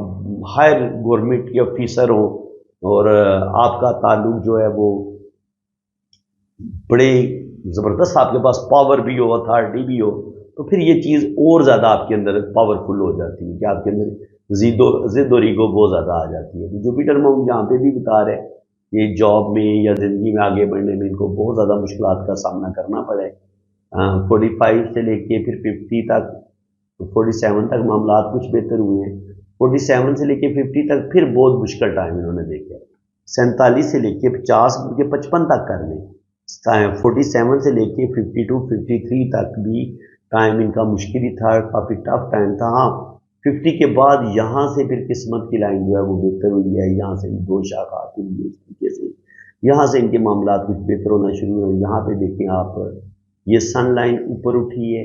ہائر گورنمنٹ کے آفیسر ہوں اور آپ کا تعلق جو ہے وہ بڑے زبردست، آپ کے پاس پاور بھی ہو، اتھارٹی بھی ہو، تو پھر یہ چیز اور زیادہ آپ کے اندر پاورفل ہو جاتی ہے کہ آپ کے اندر ضد اور ایگو بہت زیادہ آ جاتی ہے. جوپیٹر ماؤنٹ یہاں پہ بھی بتا رہے ہیں کہ جاب میں یا زندگی میں آگے بڑھنے میں ان کو بہت زیادہ مشکلات کا سامنا کرنا پڑے. 45 سے لے کے پھر 50 تک، 47 تک معاملات کچھ بہتر ہوئے ہیں. 47 سے لے کے 50 تک پھر بہت مشکل ٹائم انہوں نے دیکھا. 47 سے لے کے 50 کے 55 تک کر لیں، 47 سے لے کے 52-53 تک بھی ٹائم ان کا مشکل ہی تھا، کافی ٹف ٹائم تھا. ہاں 50 کے بعد یہاں سے پھر قسمت کی لائن جو ہے وہ بہتر ہوئی ہے. یہاں سے 2 شاخات ہوئی ہے اس طریقے سے، یہاں سے ان کے معاملات کچھ بہتر ہونا شروع ہوئے. یہاں پہ دیکھیں آپ، یہ سن لائن اوپر اٹھی ہے،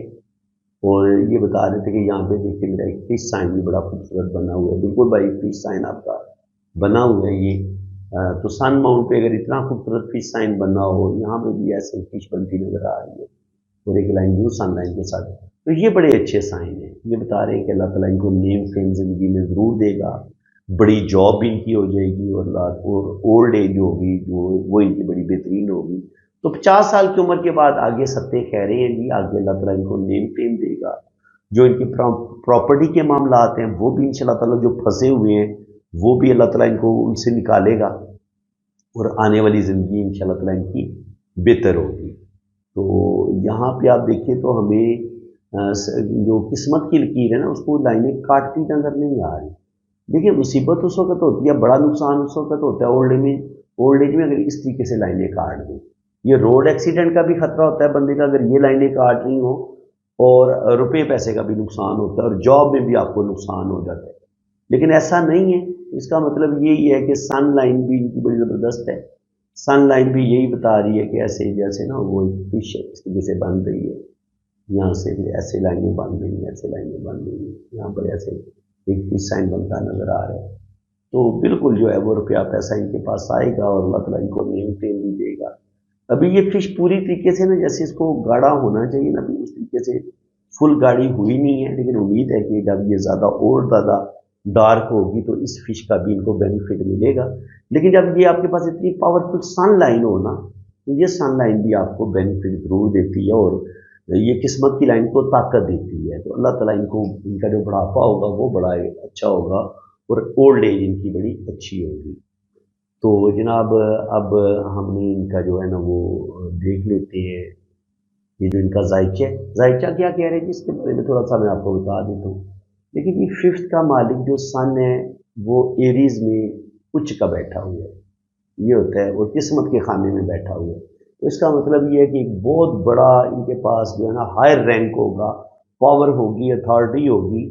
اور یہ بتا رہے تھے کہ یہاں پہ دیکھیں میرا ایک فش سائن بھی بڑا خوبصورت بنا ہوا ہے. بالکل بھائی فش سائن آپ کا بنا ہوا ہے یہ. تو سن ماؤنٹ پہ اگر اتنا خوبصورت فش سائن بنا ہو، یہاں پہ بھی ایسے فش بنتی نظر آ رہی ہے، اور ایک لائن یوں سن لائن کے ساتھ. تو یہ بڑے اچھے سائن ہیں. یہ بتا رہے ہیں کہ اللہ تعالیٰ ان کو نیم فیم زندگی میں ضرور دے گا، بڑی جاب بھی ان کی ہو جائے گی، اور اولڈ ایج ہوگی وہ ان کی بڑی بہترین ہوگی. تو 50 سال کی عمر کے بعد آگے ستے خیریں ہیں جی، آگے اللہ تعالیٰ ان کو نیم فیم دے گا. جو ان کی پراپرٹی کے معاملات ہیں وہ بھی انشاءاللہ تعالیٰ جو پھنسے ہوئے ہیں وہ بھی اللہ تعالیٰ ان کو ان سے نکالے گا، اور آنے والی زندگی انشاءاللہ تعالیٰ ان کی بہتر ہوگی. تو یہاں پہ آپ دیکھیں تو ہمیں جو قسمت کی لکیر ہے نا، اس کو لائنیں کاٹتی نظر نہیں آ رہی. دیکھیے مصیبت اس وقت ہوتی ہے، بڑا نقصان اس وقت ہوتا ہے اولڈ ایج میں اگر اس طریقے سے لائنیں کاٹ دیں. یہ روڈ ایکسیڈنٹ کا بھی خطرہ ہوتا ہے بندے کا اگر یہ لائنیں کاٹ رہی ہوں، اور روپے پیسے کا بھی نقصان ہوتا ہے، اور جاب میں بھی آپ کو نقصان ہو جاتا ہے. لیکن ایسا نہیں ہے. اس کا مطلب یہی ہے کہ سن لائن بھی ان کی بڑی زبردست ہے. सन लाइन भी यही बता रही है कि ऐसे जैसे ना वो फिश इस तरीके से बन रही है, यहाँ से भी ऐसे लाइनें बन रही हैं, ऐसे लाइनें बन रही हैं, यहाँ पर ऐसे एक फिश साइन बनता नजर आ रहा है। तो बिल्कुल जो है वो रुपया पैसा इनके पास आएगा और अल्लाह ताला इनको नेम टेम भी देगा। अभी ये फिश पूरी तरीके से ना जैसे इसको गाढ़ा होना चाहिए ना, अभी उस तरीके से फुल गाढ़ी हुई नहीं है, लेकिन उम्मीद है कि जब ये ज़्यादा और ज़्यादा डार्क होगी तो इस फिश का भी इनको बेनिफिट मिलेगा। लेकिन जब ये आपके पास इतनी पावरफुल सन लाइन हो ना, तो ये सन लाइन भी आपको बेनिफिट ज़रूर देती है और ये किस्मत की लाइन को ताकत देती है। तो अल्लाह ताला इनको इनका जो बुढ़ापा होगा वो बड़ा अच्छा होगा और ओल्ड एज इनकी बड़ी अच्छी होगी। तो जनाब अब हमने इनका जो है ना वो देख लेते हैं, ये जो इनका जायचा क्या कह रहे हैं जिसके बारे में थोड़ा सा मैं आपको बता देता हूँ। लेकिन ये फिफ्थ का मालिक जो सन है वो एरीज में उच्च का बैठा हुआ है, ये होता है, और किस्मत के खाने में बैठा हुआ है। तो इसका मतलब ये है कि एक बहुत बड़ा इनके पास जो है ना हायर रैंक होगा, पावर होगी, अथॉरिटी होगी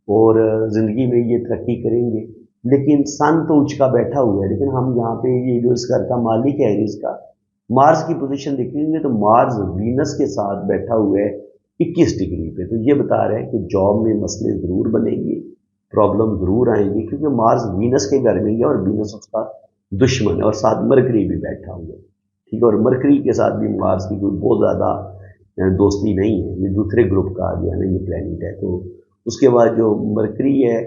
और ज़िंदगी में ये तरक्की करेंगे। लेकिन सन तो उच्च का बैठा हुआ है, लेकिन हम यहाँ पे ये जो इस घर का मालिक है इसका मार्स की पोजीशन देखेंगे तो मार्स वीनस के साथ बैठा हुआ है 21 डिग्री पे। तो ये बता रहे हैं कि जॉब में मसले ज़रूर बनेंगे, प्रॉब्लम ज़रूर आएंगी, क्योंकि मार्स वीनस के घर में ही है और वीनस उसका दुश्मन है और साथ मरकरी भी बैठा हुआ है, ठीक है। और मरकरी के साथ भी मार्स की कोई बहुत ज़्यादा दोस्ती नहीं है, ये दूसरे ग्रुप का जो है ना ये प्लैनेट है। तो उसके बाद जो मरकरी है,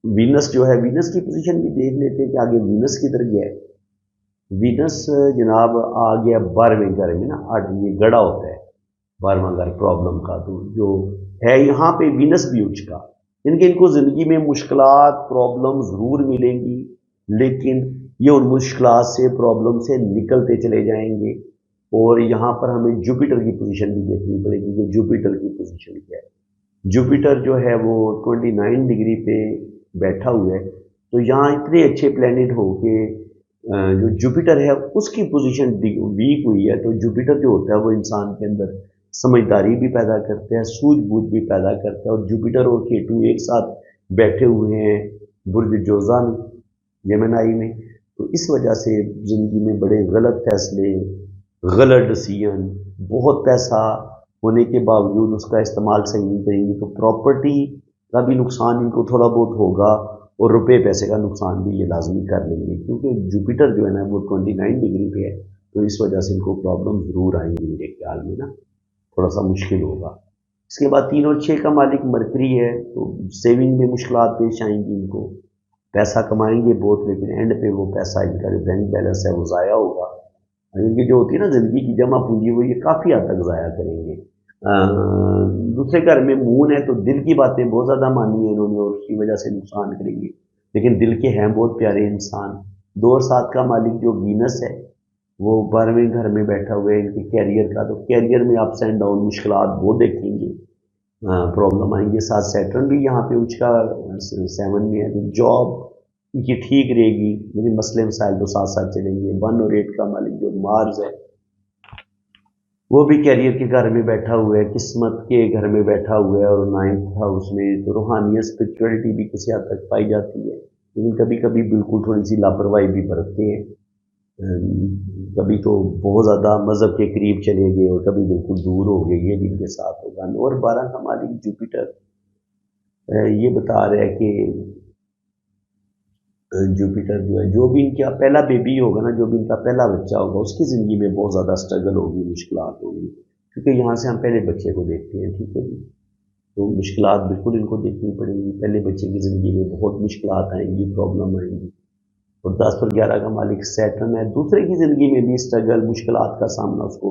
वीनस जो है, वीनस की पोजीशन भी देख लेते हैं कि आगे वीनस किधर गया है। वीनस जनाब आ गया 12वें घर में ना, 8 ये गड़ा होता है 12वां घर प्रॉब्लम का। तो जो है यहाँ पे वीनस भी उच्च का, इनको ज़िंदगी में मुश्किलात प्रॉब्लम ज़रूर मिलेंगी, लेकिन ये उन मुश्किलात से प्रॉब्लम से निकलते चले जाएंगे। और यहाँ पर हमें जुपिटर की पोजीशन भी देखनी पड़ेगी कि जुपिटर की पोजीशन क्या है। जुपिटर जो है वो 29 डिग्री पे बैठा हुआ है। तो यहाँ इतने अच्छे प्लैनेट हो के जो जुपिटर है उसकी पोजीशन वीक हुई है। तो जुपिटर जो होता है वो इंसान के अंदर समझदारी भी पैदा करते हैं, सूझबूझ भी पैदा करता है। और जुपिटर और केतु एक साथ बैठे हुए हैं बुर्ज जोजा में, जेमिनी में। तो इस वजह से ज़िंदगी में बड़े गलत फैसले, गलत डिसीजन, बहुत पैसा होने के बावजूद उसका इस्तेमाल सही नहीं करेंगे तो प्रॉपर्टी का भी नुकसान इनको थोड़ा बहुत होगा और रुपए पैसे का नुकसान भी ये लाजमी कर लेंगे, क्योंकि जुपिटर जो है ना वो 29 डिग्री पे है। तो इस वजह से इनको प्रॉब्लम ज़रूर आएंगी मेरे ख्याल में ना, थोड़ा सा मुश्किल होगा। इसके बाद 3 और 6 का मालिक मरकरी है, तो सेविंग में मुश्किलात पेश आएंगी इनको, पैसा कमाएंगे बहुत, लेकिन एंड पे वो पैसा इनका जो बैंक बैलेंस है वो ज़ाया होगा। इनकी जो होती है ना ज़िंदगी की जमा पूंजी, वो ये काफ़ी हद तक ज़ाया करेंगे। दूसरे घर में मून है तो दिल की बातें बहुत ज़्यादा मानी है इन्होंने और उसकी वजह से नुकसान करेंगे, लेकिन दिल के हैं बहुत प्यारे इंसान। 2 और 7 का मालिक जो वीनस है वो 12वें घर में बैठा हुआ है इनके कैरियर का। तो कैरियर में अप्स एंड डाउन मुश्किलात वो देखेंगे, प्रॉब्लम आएंगे। साथ सैटर्न भी यहाँ पे उच्च का 7 में है, तो जॉब इनकी ठीक रहेगी, लेकिन मसले मसाइल तो साथ साथ चलेंगे। 1 और 8 का मालिक जो मार्स है वो भी कैरियर के घर में बैठा हुआ है, किस्मत के घर में बैठा हुआ है और 9th हाउस में। तो रूहानियत स्पिरिचुअलिटी भी किसी हद तक पाई जाती है, लेकिन कभी कभी बिल्कुल थोड़ी सी लापरवाही भी बरतते हैं। कभी तो बहुत ज़्यादा मज़हब के करीब चले गए और कभी बिल्कुल दूर हो गए, ये भी इनके साथ होगा। और 12 का मालिक जुपिटर ये बता रहा है कि जुपिटर जो है, जो भी इनका पहला बेबी होगा ना, जो भी इनका पहला बच्चा होगा, उसकी ज़िंदगी में बहुत ज़्यादा स्ट्रगल होगी, मुश्किलात होगी, क्योंकि यहाँ से हम पहले बच्चे को देखते हैं, ठीक है जी। तो मुश्किलात बिल्कुल इनको देखनी पड़ेंगी, पहले बच्चे की ज़िंदगी में बहुत मुश्किलात आएंगी, प्रॉब्लम आएंगी। और 10 और 11 का मालिक सैटर्न है, दूसरे की ज़िंदगी में भी स्ट्रगल मुश्किलात का सामना उसको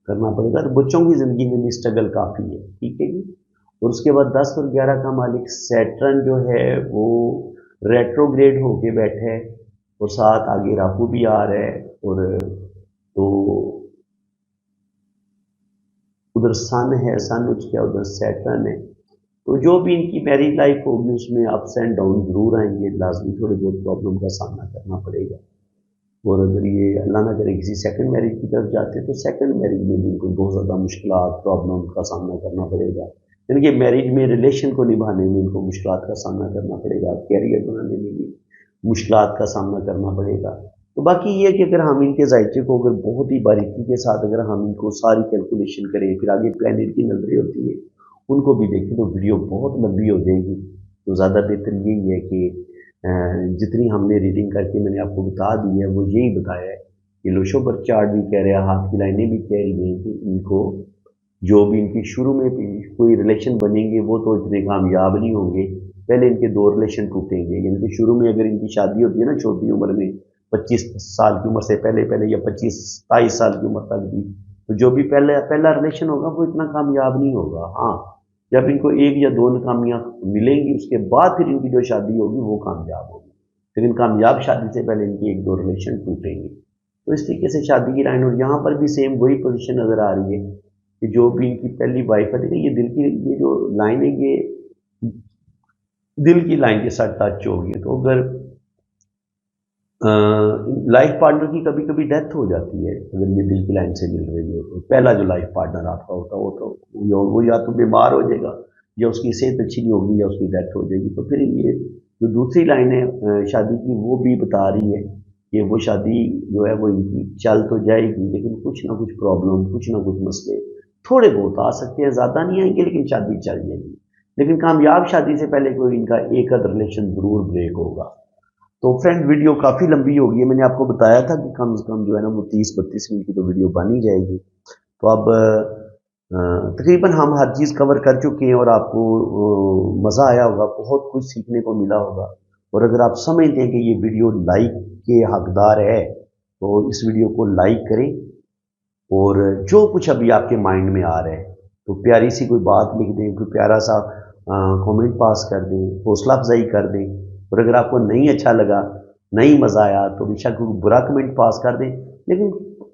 करना पड़ेगा। तो बच्चों की ज़िंदगी में भी स्ट्रगल काफ़ी है, ठीक है जी। और उसके बाद 10 और 11 का मालिक सैटर्न जो है वो रेट्रोग्रेड होके बैठे है और साथ आगे राहु भी आ रहा है। और तो उधर सन है, सन उठ गया, उधर सैटर्न है। तो जो भी इनकी मैरिज लाइफ होगी उसमें अप्स एंड डाउन जरूर आएंगे, लाजमी थोड़े बहुत प्रॉब्लम का सामना करना पड़ेगा। और अगर ये अल्लाह ना करे किसी सेकंड मैरिज की तरफ जाते तो सेकंड मैरिज में भी इनको बहुत ज़्यादा मुश्किलात प्रॉब्लम का सामना करना पड़ेगा। यानी कि मैरिज में रिलेशन को निभाने में इनको मुश्किलात का सामना करना पड़ेगा, कैरियर बनाने में भी मुश्किलात का सामना करना पड़ेगा। تو باقی یہ ہے کہ اگر ہم ان کے ذائچے کو اگر بہت ہی باریکی کے ساتھ اگر ہم ان کو ساری کیلکولیشن کریں، پھر آگے پلانٹ کی نظریں ہوتی ہیں ان کو بھی دیکھیں تو ویڈیو بہت لمبی ہو جائے گی. تو زیادہ بہتر یہی ہے کہ جتنی ہم نے ریڈنگ کر کے میں نے آپ کو بتا دی ہے وہ یہی بتایا ہے کہ لوشو پر چارٹ بھی کہہ رہے ہیں، ہاتھ کی لائنیں بھی کہہ رہی ہیں کہ ان کو جو بھی ان کی شروع میں کوئی ریلیشن بنیں گے وہ تو اتنے کامیاب نہیں ہوں گے. پہلے ان کے 2 ریلیشن ٹوٹیں گے، یعنی کہ شروع میں اگر ان کی شادی ہوتی ہے نا چھوٹی عمر میں 25 سال کی عمر سے پہلے یا 25-27 سال کی عمر تک بھی، تو جو بھی پہلا ریلیشن ہوگا وہ اتنا کامیاب نہیں ہوگا. ہاں جب ان کو 1 یا 2 ناکامیاں ملیں گی اس کے بعد پھر ان کی جو شادی ہوگی وہ کامیاب ہوگی، لیکن کامیاب شادی سے پہلے ان کی 1-2 ریلیشن ٹوٹیں گے. تو اس طریقے سے شادی کی لائن، اور یہاں پر بھی سیم وہی پوزیشن نظر آ رہی ہے کہ جو بھی ان کی پہلی وائف ہے، یہ دل کی یہ جو لائن ہے یہ دل کی لائن کے ساتھ ٹچ ہوگی. تو اگر لائف پارٹنر کی کبھی کبھی ڈیتھ ہو جاتی ہے اگر یہ دل کی لائن سے مل رہی ہو، تو پہلا جو لائف پارٹنر آپ کا ہوتا وہ تو وہ یا تو بیمار ہو جائے گا یا اس کی صحت اچھی نہیں ہوگی یا اس کی ڈیتھ ہو جائے گی. تو پھر یہ جو دوسری لائن ہے شادی کی وہ بھی بتا رہی ہے کہ وہ شادی جو ہے وہ ان کی چل تو جائے گی لیکن کچھ نہ کچھ پرابلم، کچھ نہ کچھ مسئلے تھوڑے بہت آ سکتے ہیں، زیادہ نہیں آئیں گے لیکن شادی چل جائے گی. لیکن کامیاب شادی سے پہلے کوئی ان کا ایک آدھ ریلیشن ضرور بریک ہوگا. تو فرینڈ ویڈیو کافی لمبی ہوگی ہے، میں نے آپ کو بتایا تھا کہ کم سے کم جو ہے نا وہ 30-32 منٹ کی تو ویڈیو بن ہی جائے گی. تو اب تقریباً ہم ہر چیز کور کر چکے ہیں اور آپ کو مزہ آیا ہوگا، بہت کچھ سیکھنے کو ملا ہوگا. اور اگر آپ سمجھتے ہیں کہ یہ ویڈیو لائک کے حقدار ہے تو اس ویڈیو کو لائک کریں، اور جو کچھ ابھی آپ کے مائنڈ میں آ رہا ہے تو پیاری سی کوئی بات لکھ دیں، کوئی پیارا سا کومنٹ پاس کر دیں، حوصلہ افزائی کر دیں. اور اگر آپ کو نہیں اچھا لگا، نہیں مزہ آیا تو بے شک کوئی برا کمنٹ پاس کر دیں لیکن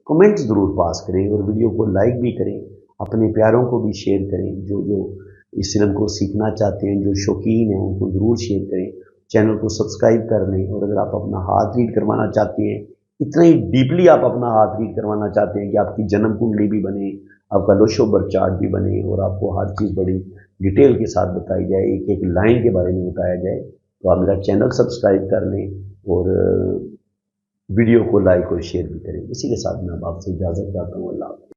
کمنٹ ضرور پاس کریں، اور ویڈیو کو لائک بھی کریں، اپنے پیاروں کو بھی شیئر کریں. جو اس علم کو سیکھنا چاہتے ہیں، جو شوقین ہیں ان کو ضرور شیئر کریں. چینل کو سبسکرائب کر لیں، اور اگر آپ اپنا ہاتھ ریڈ کروانا چاہتے ہیں، اتنا ہی ڈیپلی آپ اپنا ہاتھ ریڈ کروانا چاہتے ہیں کہ آپ کی جنم کنڈلی بھی بنے، آپ کا لوشو برتھ چارٹ بھی بنے، اور آپ کو ہر چیز بڑی ڈیٹیل کے ساتھ بتائی جائے، ایک ایک لائن کے بارے میں بتایا جائے، تو آپ میرا چینل سبسکرائب کر لیں اور ویڈیو کو لائک اور شیئر بھی کریں. اسی کے ساتھ میں اب آپ سے اجازت چاہتا ہوں. اللہ حافظ.